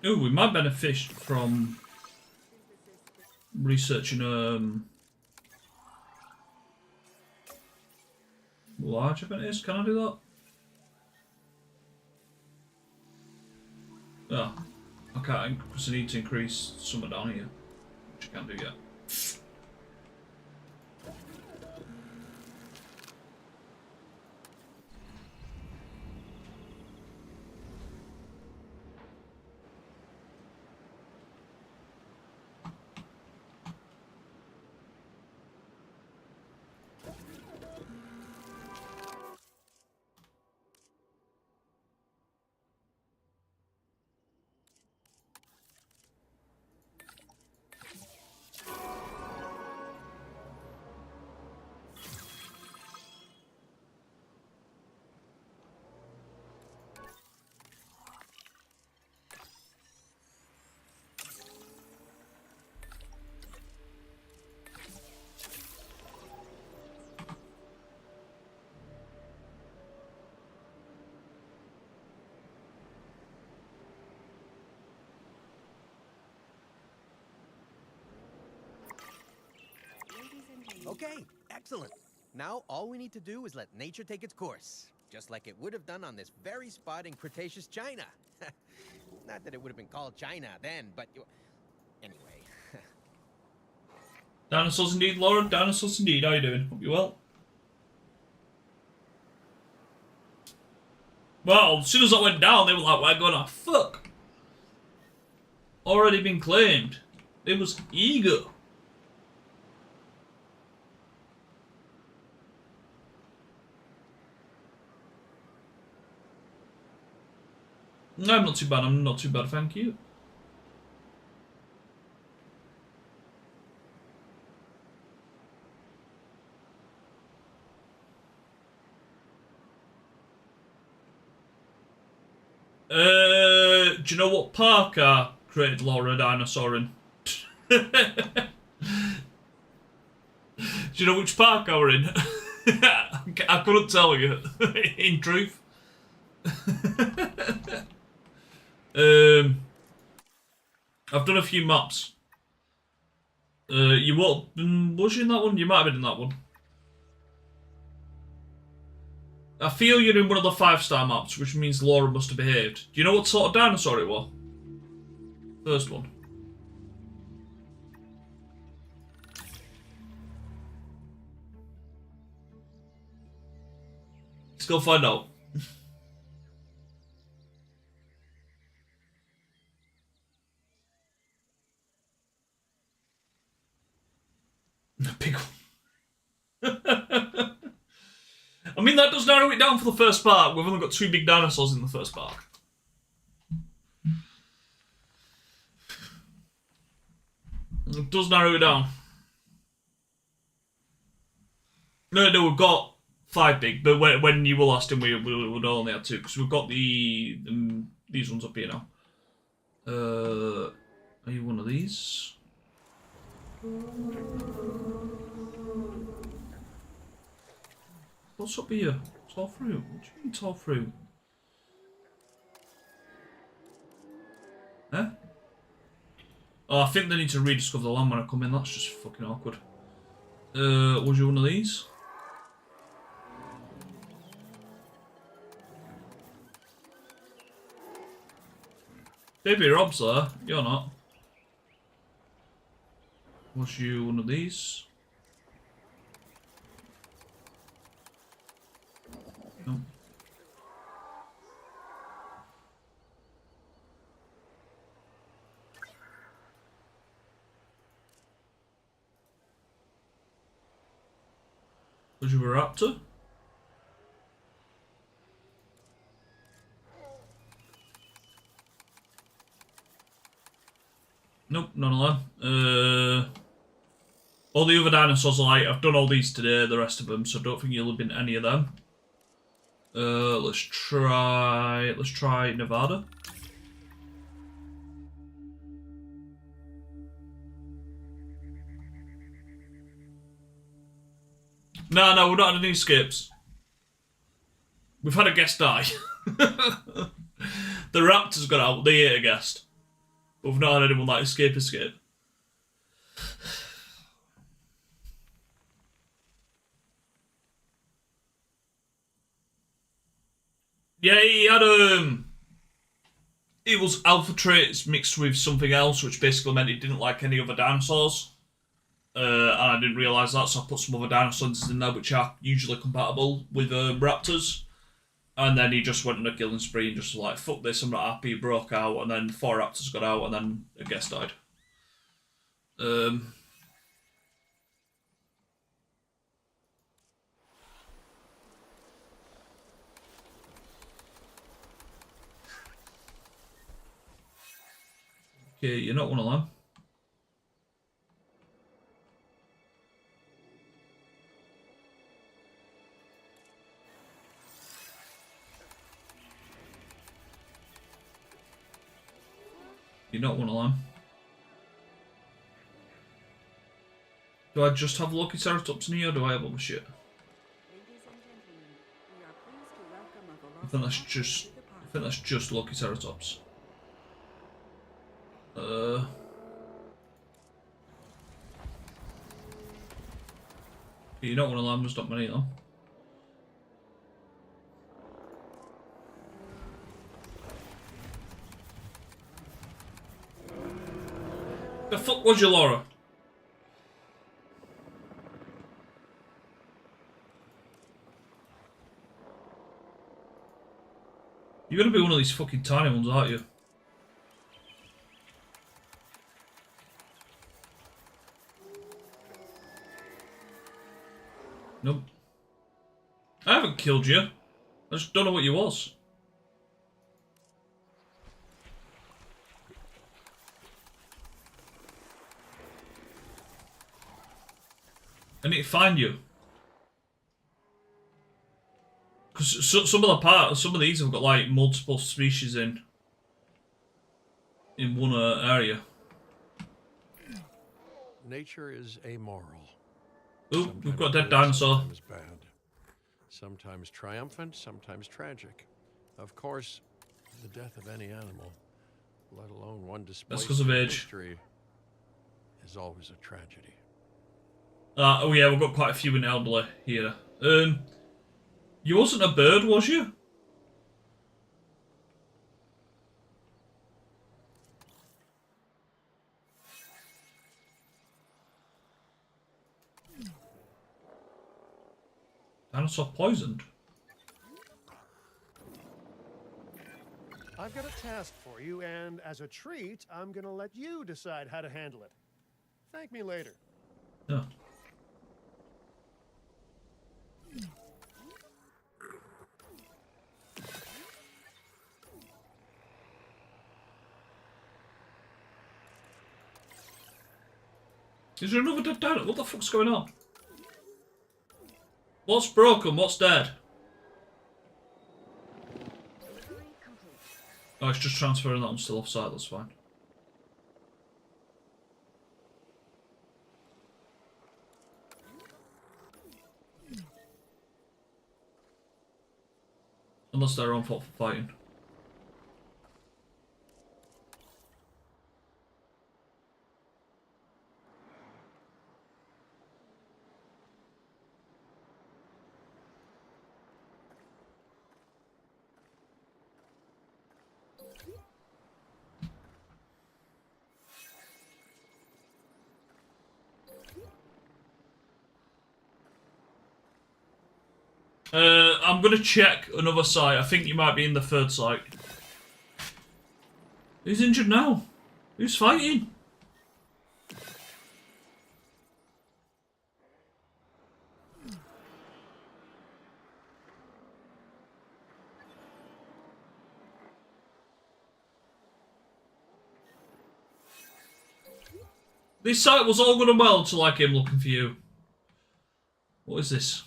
Ooh, we might benefit from researching large abilities. Can I do that? Oh, I can't because I need to increase somewhere down here, which I can't do yet. Okay, excellent. Now all we need to do is let nature take its course, just like it would have done on this very spot in Cretaceous China. Not that it would have been called China then, but anyway. Dinosaurs indeed, Laura. Dinosaurs indeed. How you doing? Hope you well. Well, as soon as I went down, they were like, "We're gonna fuck." Already been claimed. It was ego. No, I'm not too bad. I'm not too bad, thank you. Do you know what park I created Laura Dinosaur in? Do you know which park I were in? I couldn't tell you, in truth. I've done a few maps. You what? Was you in that one? You might have been in that one. I feel you're in one of the 5-star maps, which means Laura must have behaved. Do you know what sort of dinosaur it was? First one. Let's go find out. Big one. I mean, that does narrow it down for the first part. We've only got 2 big dinosaurs in the first part. It does narrow it down. No, we've got 5 big, but when you were last in, we would only have 2, because we've got these ones up here now. Are you one of these? What's up here? Tall fruit? What do you mean tall fruit? Huh? Oh, I think they need to rediscover the land when I come in. That's just fucking awkward. Was you one of these? Baby Rob's there. You're not. Was you one of these? No. Was you a raptor? Nope, none of them. All the other dinosaurs are like, I've done all these today, the rest of them, so I don't think you'll have been any of them. Let's try Nevada. No, we're not had any escapes. We've had a guest die. The raptors got out, they ate a guest. But we've not had anyone like escape. Yeah, he had it was alpha traits mixed with something else, which basically meant he didn't like any other dinosaurs. And I didn't realise that, so I put some other dinosaurs in there which are usually compatible with raptors. And then he just went on a killing spree and just like, fuck this, I'm not happy, he broke out, and then 4 raptors got out, and then a guest died. Okay, you're not one of them. You're not one of them. Do I just have Lucky Ceratops in here, or do I have other shit? I think that's just Lucky Ceratops. You're not one of them, there's not many of them. The fuck was you, Laura? You're gonna be one of these fucking tiny ones, aren't you? Nope. I haven't killed you. I just don't know what you was. I need to find you. Because Because some of these have got like multiple species in one area. Nature is amoral. Oh, we've got a Sometimes dead good, dinosaur. Sometimes bad. Sometimes triumphant, sometimes tragic. Of course, the death of any animal, let alone one displaced 'cause of in age. history, is always a tragedy. Oh yeah, we've got quite a few in elderly here. You wasn't a bird, was you? Dinosaur poisoned. I've got a task for you, and as a treat, I'm gonna let you decide how to handle it. Thank me later. Yeah. Is there another dead dinosaur? What the fuck's going on? What's broken? What's dead? Oh, it's just transferring that. I'm still offside. That's fine. Unless they're on fault for fighting. I'm gonna check another site. I think you might be in the third site. Who's injured now? Who's fighting? This site was all good and well until I came looking for you. What is this?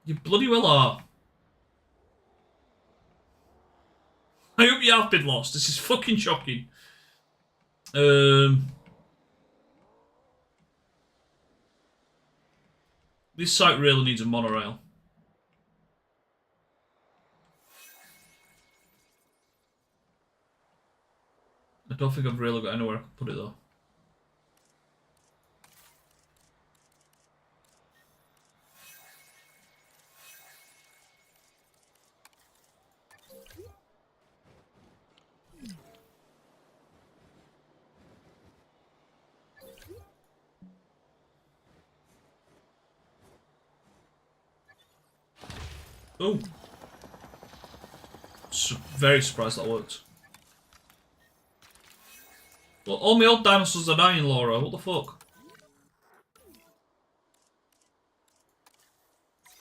You bloody well are. I hope you have been lost. This is fucking shocking. This site really needs a monorail. I don't think I've really got anywhere I can put it though. Oh. Very surprised that worked. Well, all my old dinosaurs are dying, Laura. What the fuck?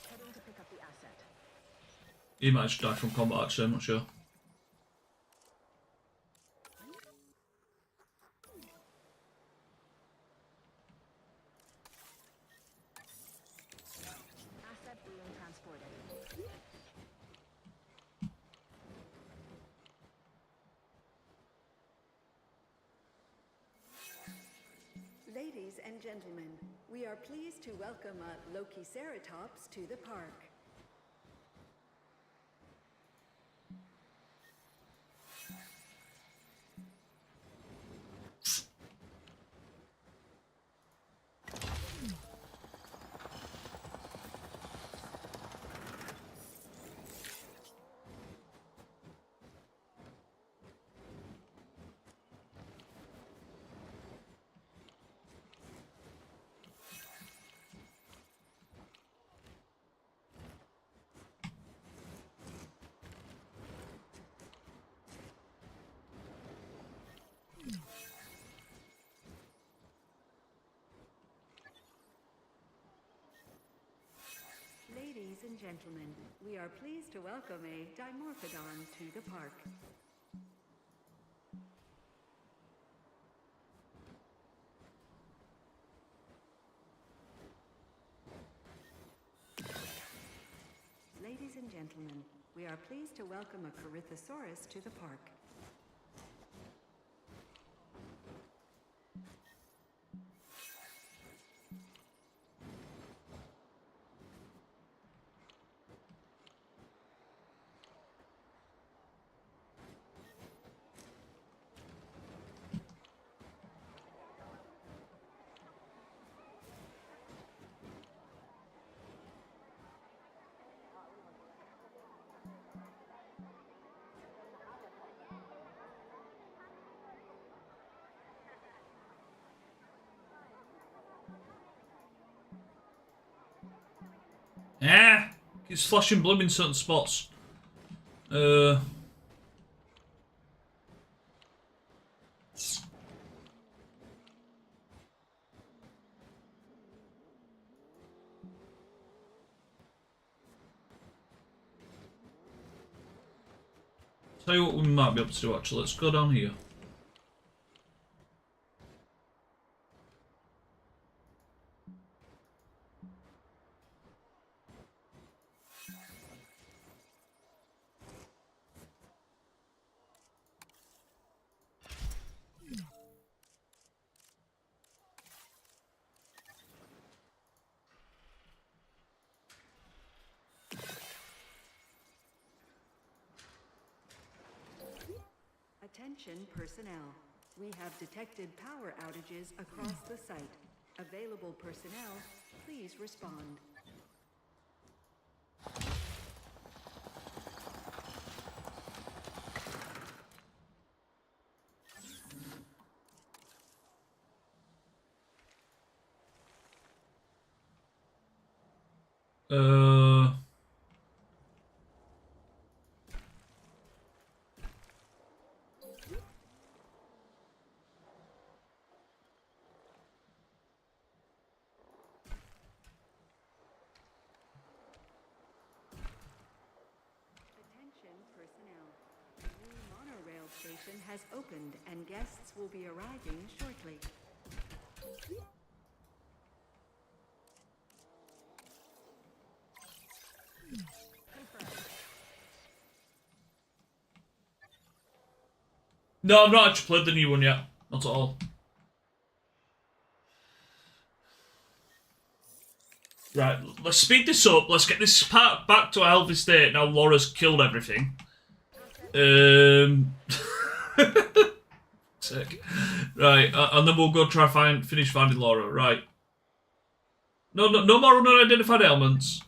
Heading to pick up the asset. He might just die from combat, actually. I'm not sure. Asset being transported. Ladies and gentlemen, we are pleased to welcome a Lokiceratops to the park. and gentlemen, we are pleased to welcome a Dimorphodon to the park. Ladies and gentlemen, we are pleased to welcome a Corythosaurus to the park. Yeah, it's flashing bloom in certain spots. Tell you what we might be able to do actually. Let's go down here. Attention personnel. We have detected power outages across the site. Available personnel, please respond. Attention personnel. The new monorail station has opened and guests will be arriving shortly. No, I've not actually played the new one yet. Not at all. Right, let's speed this up. Let's get this part back to a healthy state. Now Laura's killed everything. Sick. Right, and then we'll go try finish finding Laura. Right. No more unidentified ailments.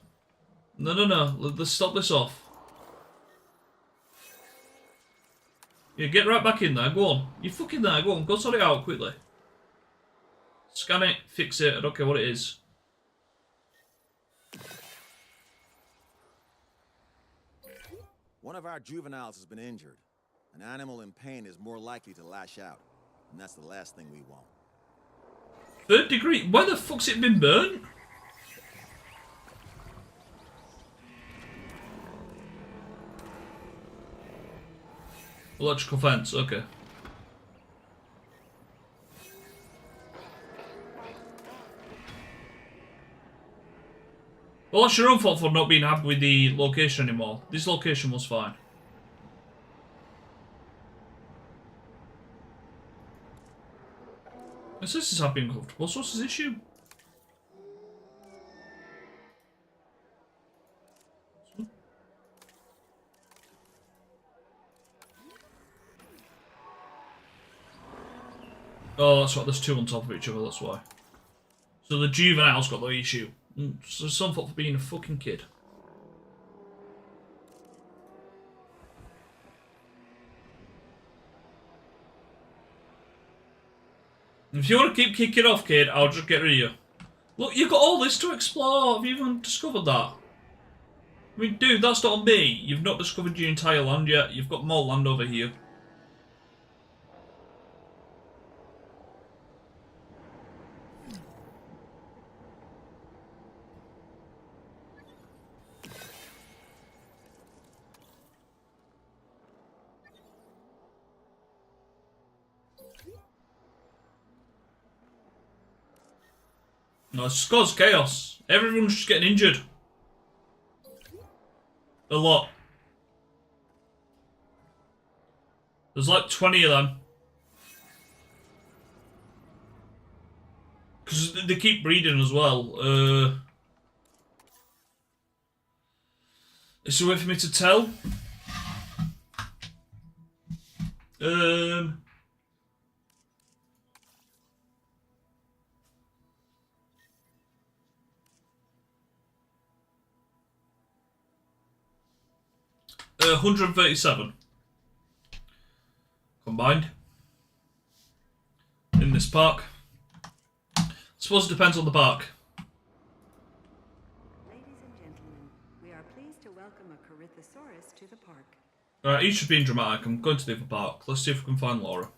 No. Let's stop this off. Yeah, get right back in there. Go on. You're fucking there. Go on. Go sort it out quickly. Scan it. Fix it. I don't care what it is. One of our juveniles has been injured. An animal in pain is more likely to lash out, and that's the last thing we want. 3rd degree? Why the fuck's it been burnt? Electrical fence, okay. Well, that's your own fault for not being happy with the location anymore. This location was fine. This is happy and comfortable, so what's his issue? Oh, that's right, there's two on top of each other, that's why. So the juvenile's got the issue. So some fault for being a fucking kid. If you want to keep kicking off, kid, I'll just get rid of you. Look, you've got all this to explore. Have you even discovered that? I mean, dude, that's not on me. You've not discovered your entire land yet. You've got more land over here. No, it's just caused chaos. Everyone's just getting injured. A lot. There's like 20 of them. Because they keep breeding as well. Is there a way for me to tell? 137 combined in this park. I suppose it depends on the park. Ladies and gentlemen, we are pleased to welcome a Corythosaurus to the park. Alright, each is being dramatic. I'm going to the other park. Let's see if we can find Laura.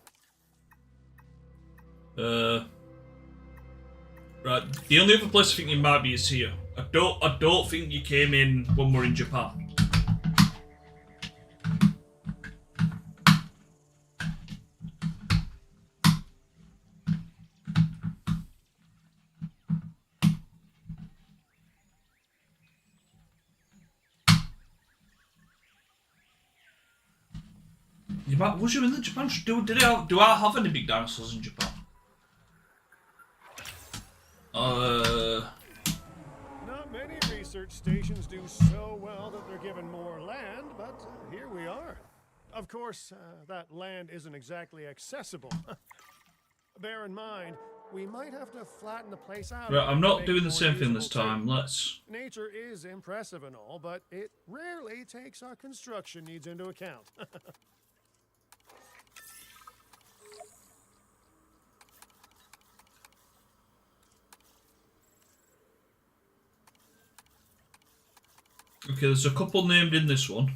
Right, the only other place I think you might be is here. I don't think you came in when we're in Japan. Was you in the Japan? Do I have any big dinosaurs in Japan? Not many research stations do so well that they're given more land, but here we are. Of course, that land isn't exactly accessible. Bear in mind, we might have to flatten the place out. Right, I'm not doing the more same thing this usable time. too. Let's. Nature is impressive and all, but it rarely takes our construction needs into account. Okay, there's a couple named in this one.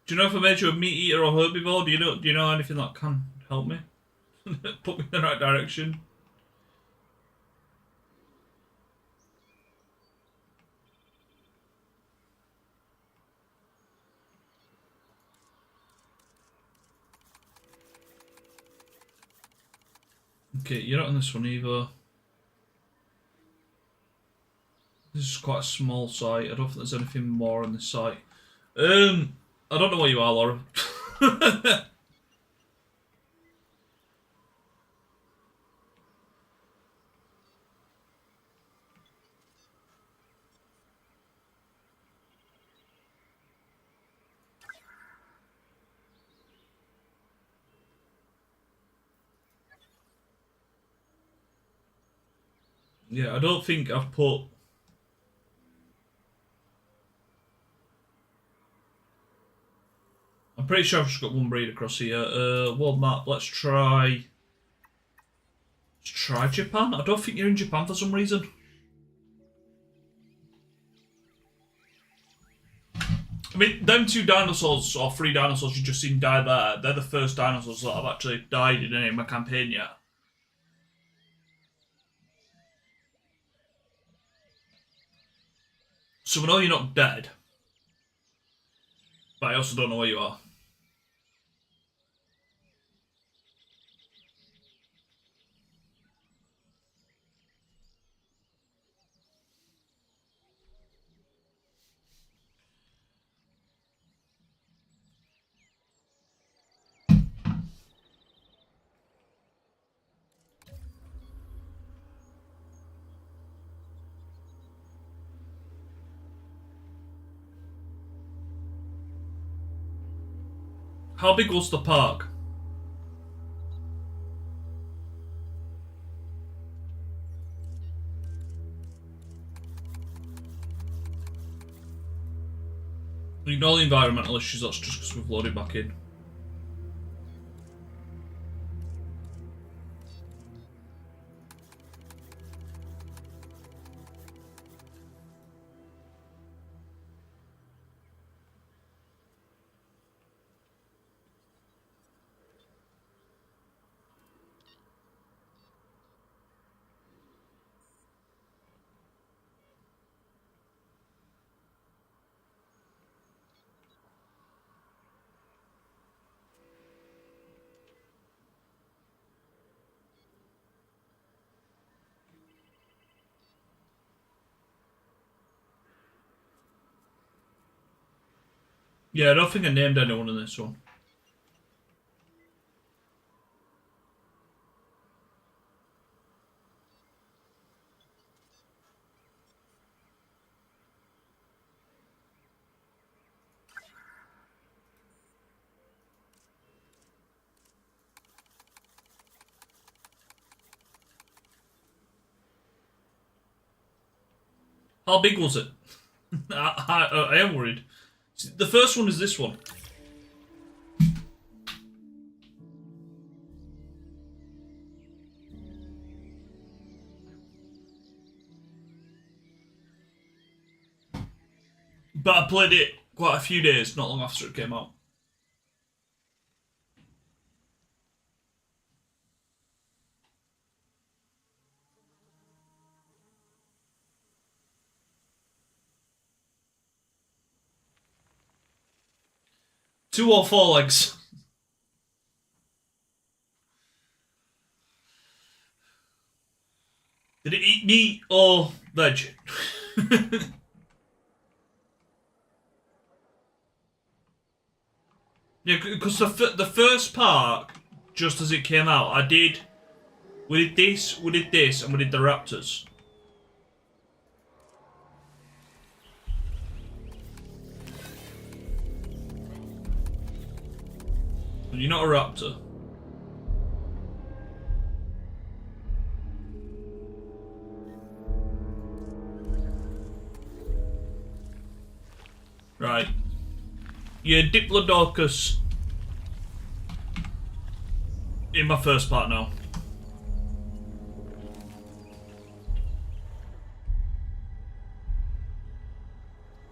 Do you know if I made you a meat eater or herbivore? Do you know anything that can help me? Put me in the right direction. Okay, you're not on this one either. This is quite a small site. I don't think there's anything more on this site. I don't know where you are, Laura. Yeah, I don't think I've put... I'm pretty sure I've just got one breed across here. World map, let's try Japan. I don't think you're in Japan for some reason. I mean, them two dinosaurs, or three dinosaurs you just seen die there, they're the first dinosaurs that have actually died in any of my campaign yet. So we know you're not dead. But I also don't know where you are. How big was the park? Ignore the environmental issues, that's just because we've loaded back in. Yeah, I don't think I named anyone in this one. How big was it? I am worried. The first one is this one. But I played it quite a few days, not long after it came out. Two or four legs. Did it eat meat or veg? Yeah, because the first part, just as it came out, we did this, and we did the Raptors. You're not a Raptor. Right. You're Diplodocus in my first part now.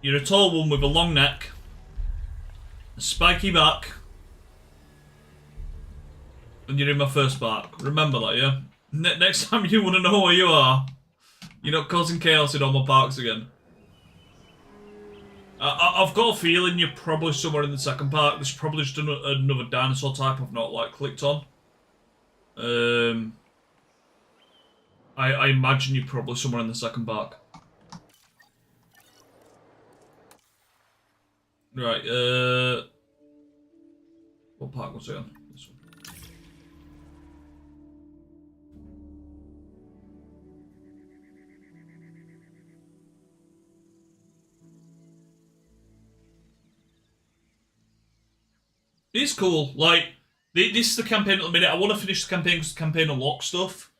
You're a tall one with a long neck, a spiky back, and you're in my first part. Remember that, yeah? Next time you want to know where you are, you're not causing chaos in all my parks again. I've got a feeling you're probably somewhere in the second park. There's probably just another dinosaur type I've not like clicked on. I imagine you're probably somewhere in the second park. Right, what park was it on? This one. It's cool. Like, this is the campaign at the minute. I want to finish the campaign because the campaign unlocks stuff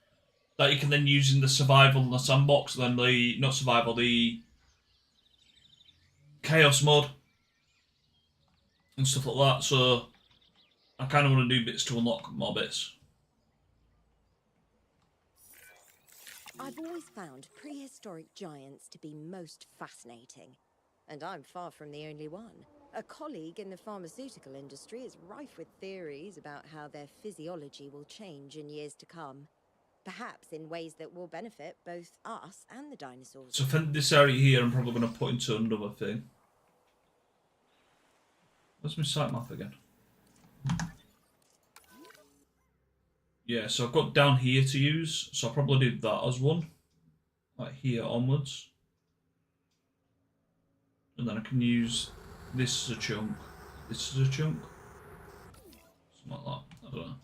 that you can then use in the survival and the sandbox, then the, not survival, the chaos mode and stuff like that. So I kind of want to do bits to unlock more bits. I've always found prehistoric giants to be most fascinating, and I'm far from the only one. A colleague in the pharmaceutical industry is rife with theories about how their physiology will change in years to come, perhaps in ways that will benefit both us and the dinosaurs. So for this area here, I'm probably going to put into another thing. Where's my site map again? Yeah, so I've got down here to use, so I'll probably do that as one. Like here onwards. And then I can use this as a chunk, this as a chunk. Something like that, I don't know.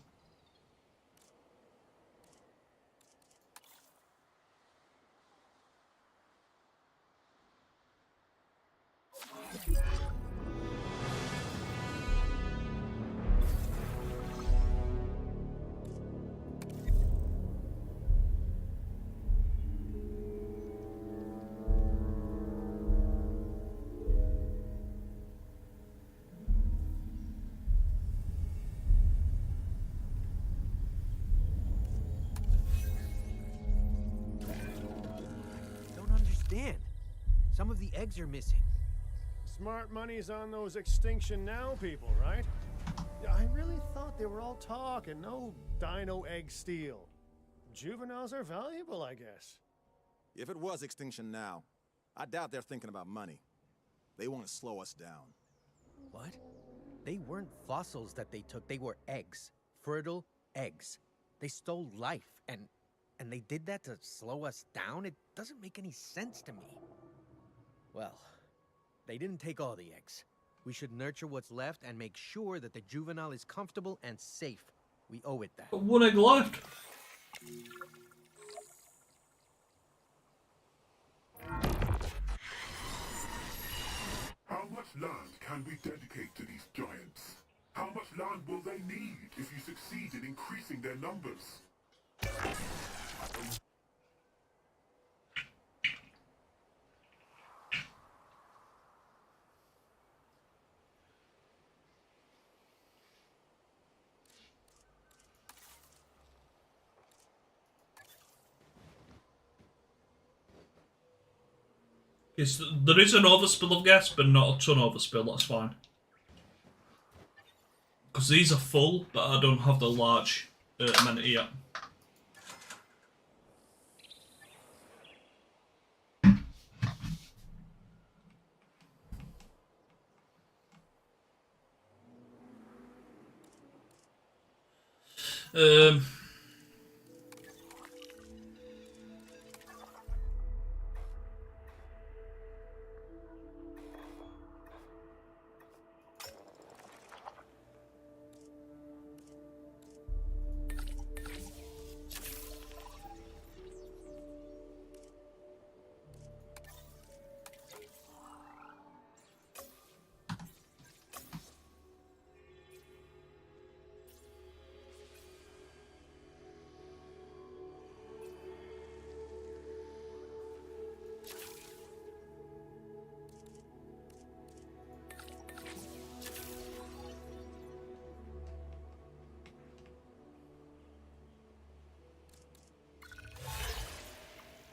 Some of the eggs are missing. Smart money's on those Extinction Now people, right? I really thought they were all talk and no dino egg steal. Juveniles are valuable, I guess. If it was Extinction Now, I doubt they're thinking about money. They want to slow us down. What? They weren't fossils that they took, they were eggs. Fertile eggs. They stole life, and they did that to slow us down? It doesn't make any sense to me. Well, they didn't take all the eggs. We should nurture what's left and make sure that the juvenile is comfortable and safe. We owe it that. One egg left. How much land can we dedicate to these giants? How much land will they need if you succeed in increasing their numbers? There is an overspill of gas, but not a ton overspill, that's fine. Because these are full, but I don't have the large amenity yet.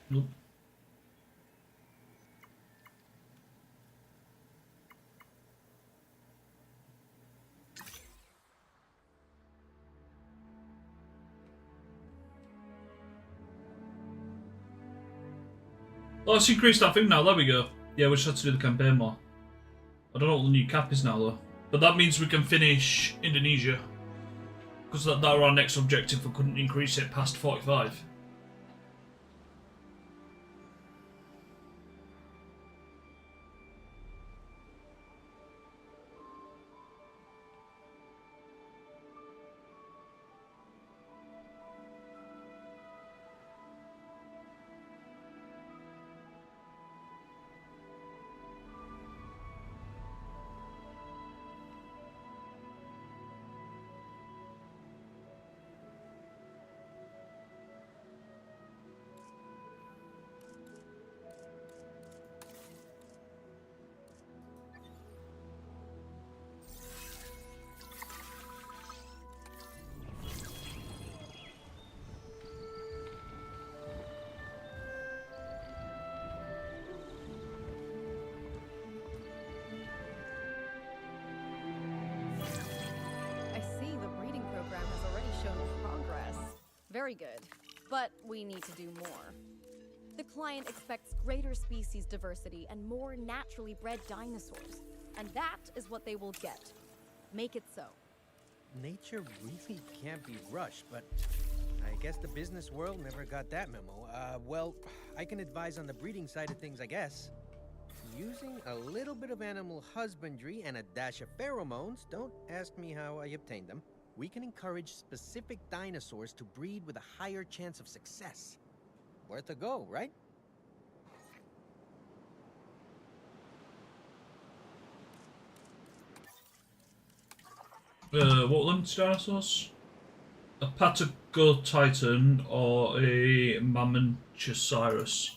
Nope. Let's increase that thing now, there we go. Yeah, we just have to do the campaign more. I don't know what the new cap is now though. But that means we can finish Indonesia. Because that were our next objective, we couldn't increase it past 45. Very good, but we need to do more. The client expects greater species diversity and more naturally bred dinosaurs, and that is what they will get. Make it so. Nature really can't be rushed, but I guess the business world never got that memo. Well, I can advise on the breeding side of things, I guess. Using a little bit of animal husbandry and a dash of pheromones, don't ask me how I obtained them, we can encourage specific dinosaurs to breed with a higher chance of success. Worth a go, right? What limited dinosaurs? A Patagotitan or a Mamenchosaurus?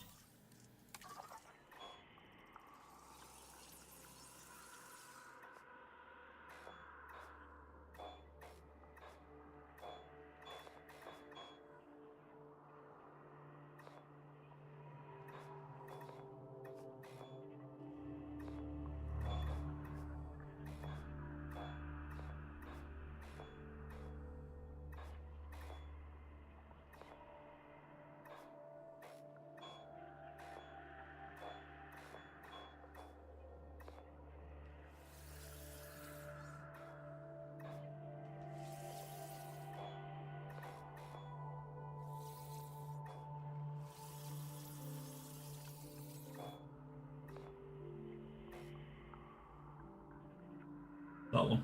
That one.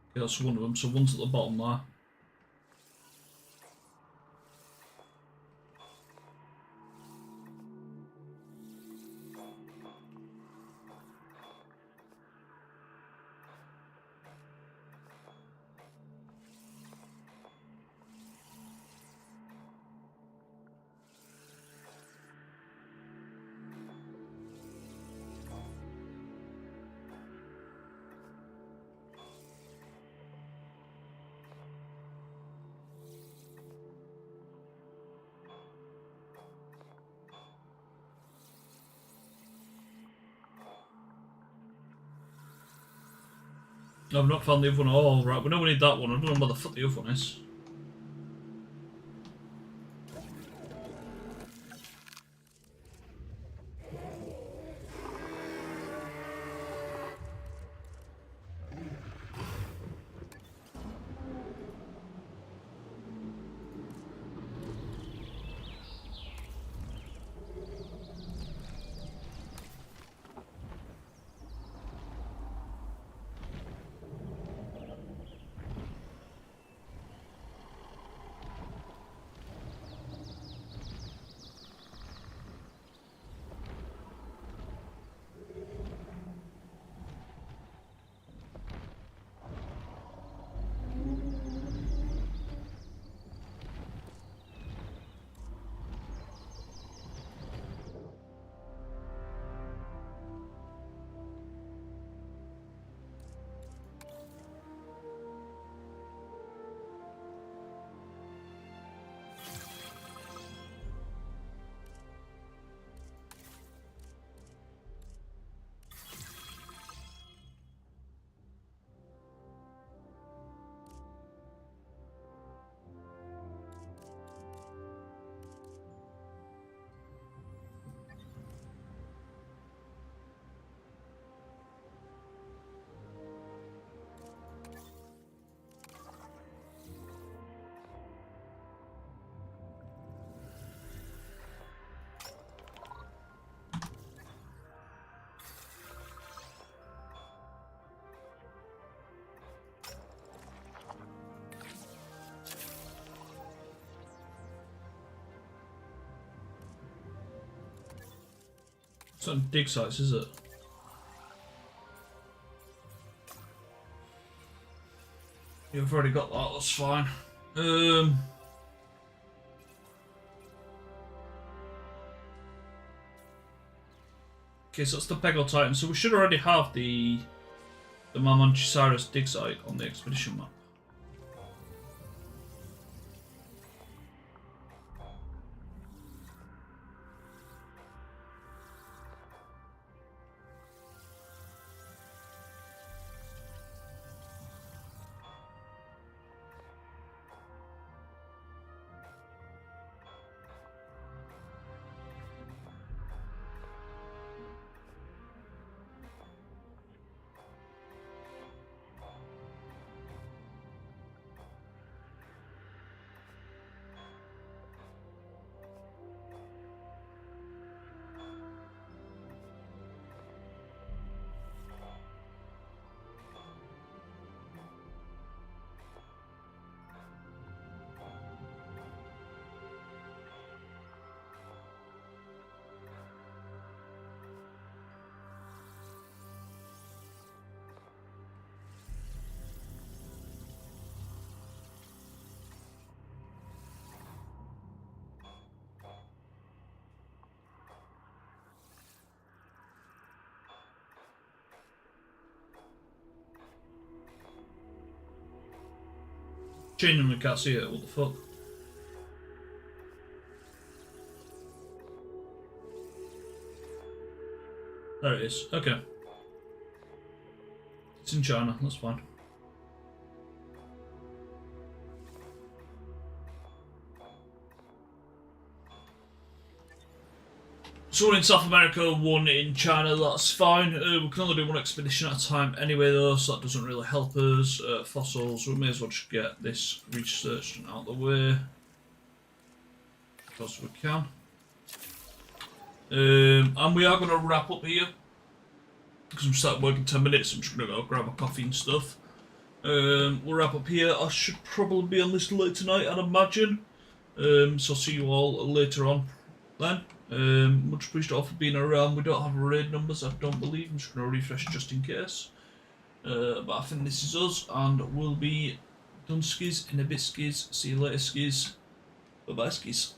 Okay, that's one of them. So one's at the bottom there. I've not found the other one. Oh, right, we know we need that one. I don't know where the fuck the other one is. It's not dig sites, is it? You've already got that, that's fine. Okay, so that's the Peggle Titan. So we should already have the Mamanchisaurus dig site on the expedition map. Changing we can't see it, what the fuck? There it is, okay. It's in China, that's fine. So one in South America, one in China, that's fine. We can only do one expedition at a time anyway though, so that doesn't really help us. Fossils, we may as well just get this researched and out of the way. Because we can. And we are going to wrap up here. because I'm starting work in 10 minutes. I'm just going to go grab a coffee and stuff. We'll wrap up here. I should probably be on this late tonight, I'd imagine. So I'll see you all later on then. Much appreciated for being around. We don't have raid numbers, I don't believe. I'm just going to refresh just in case. But I think this is us, and we'll be done skis in a bit skis. See you later skis. Bye bye skis.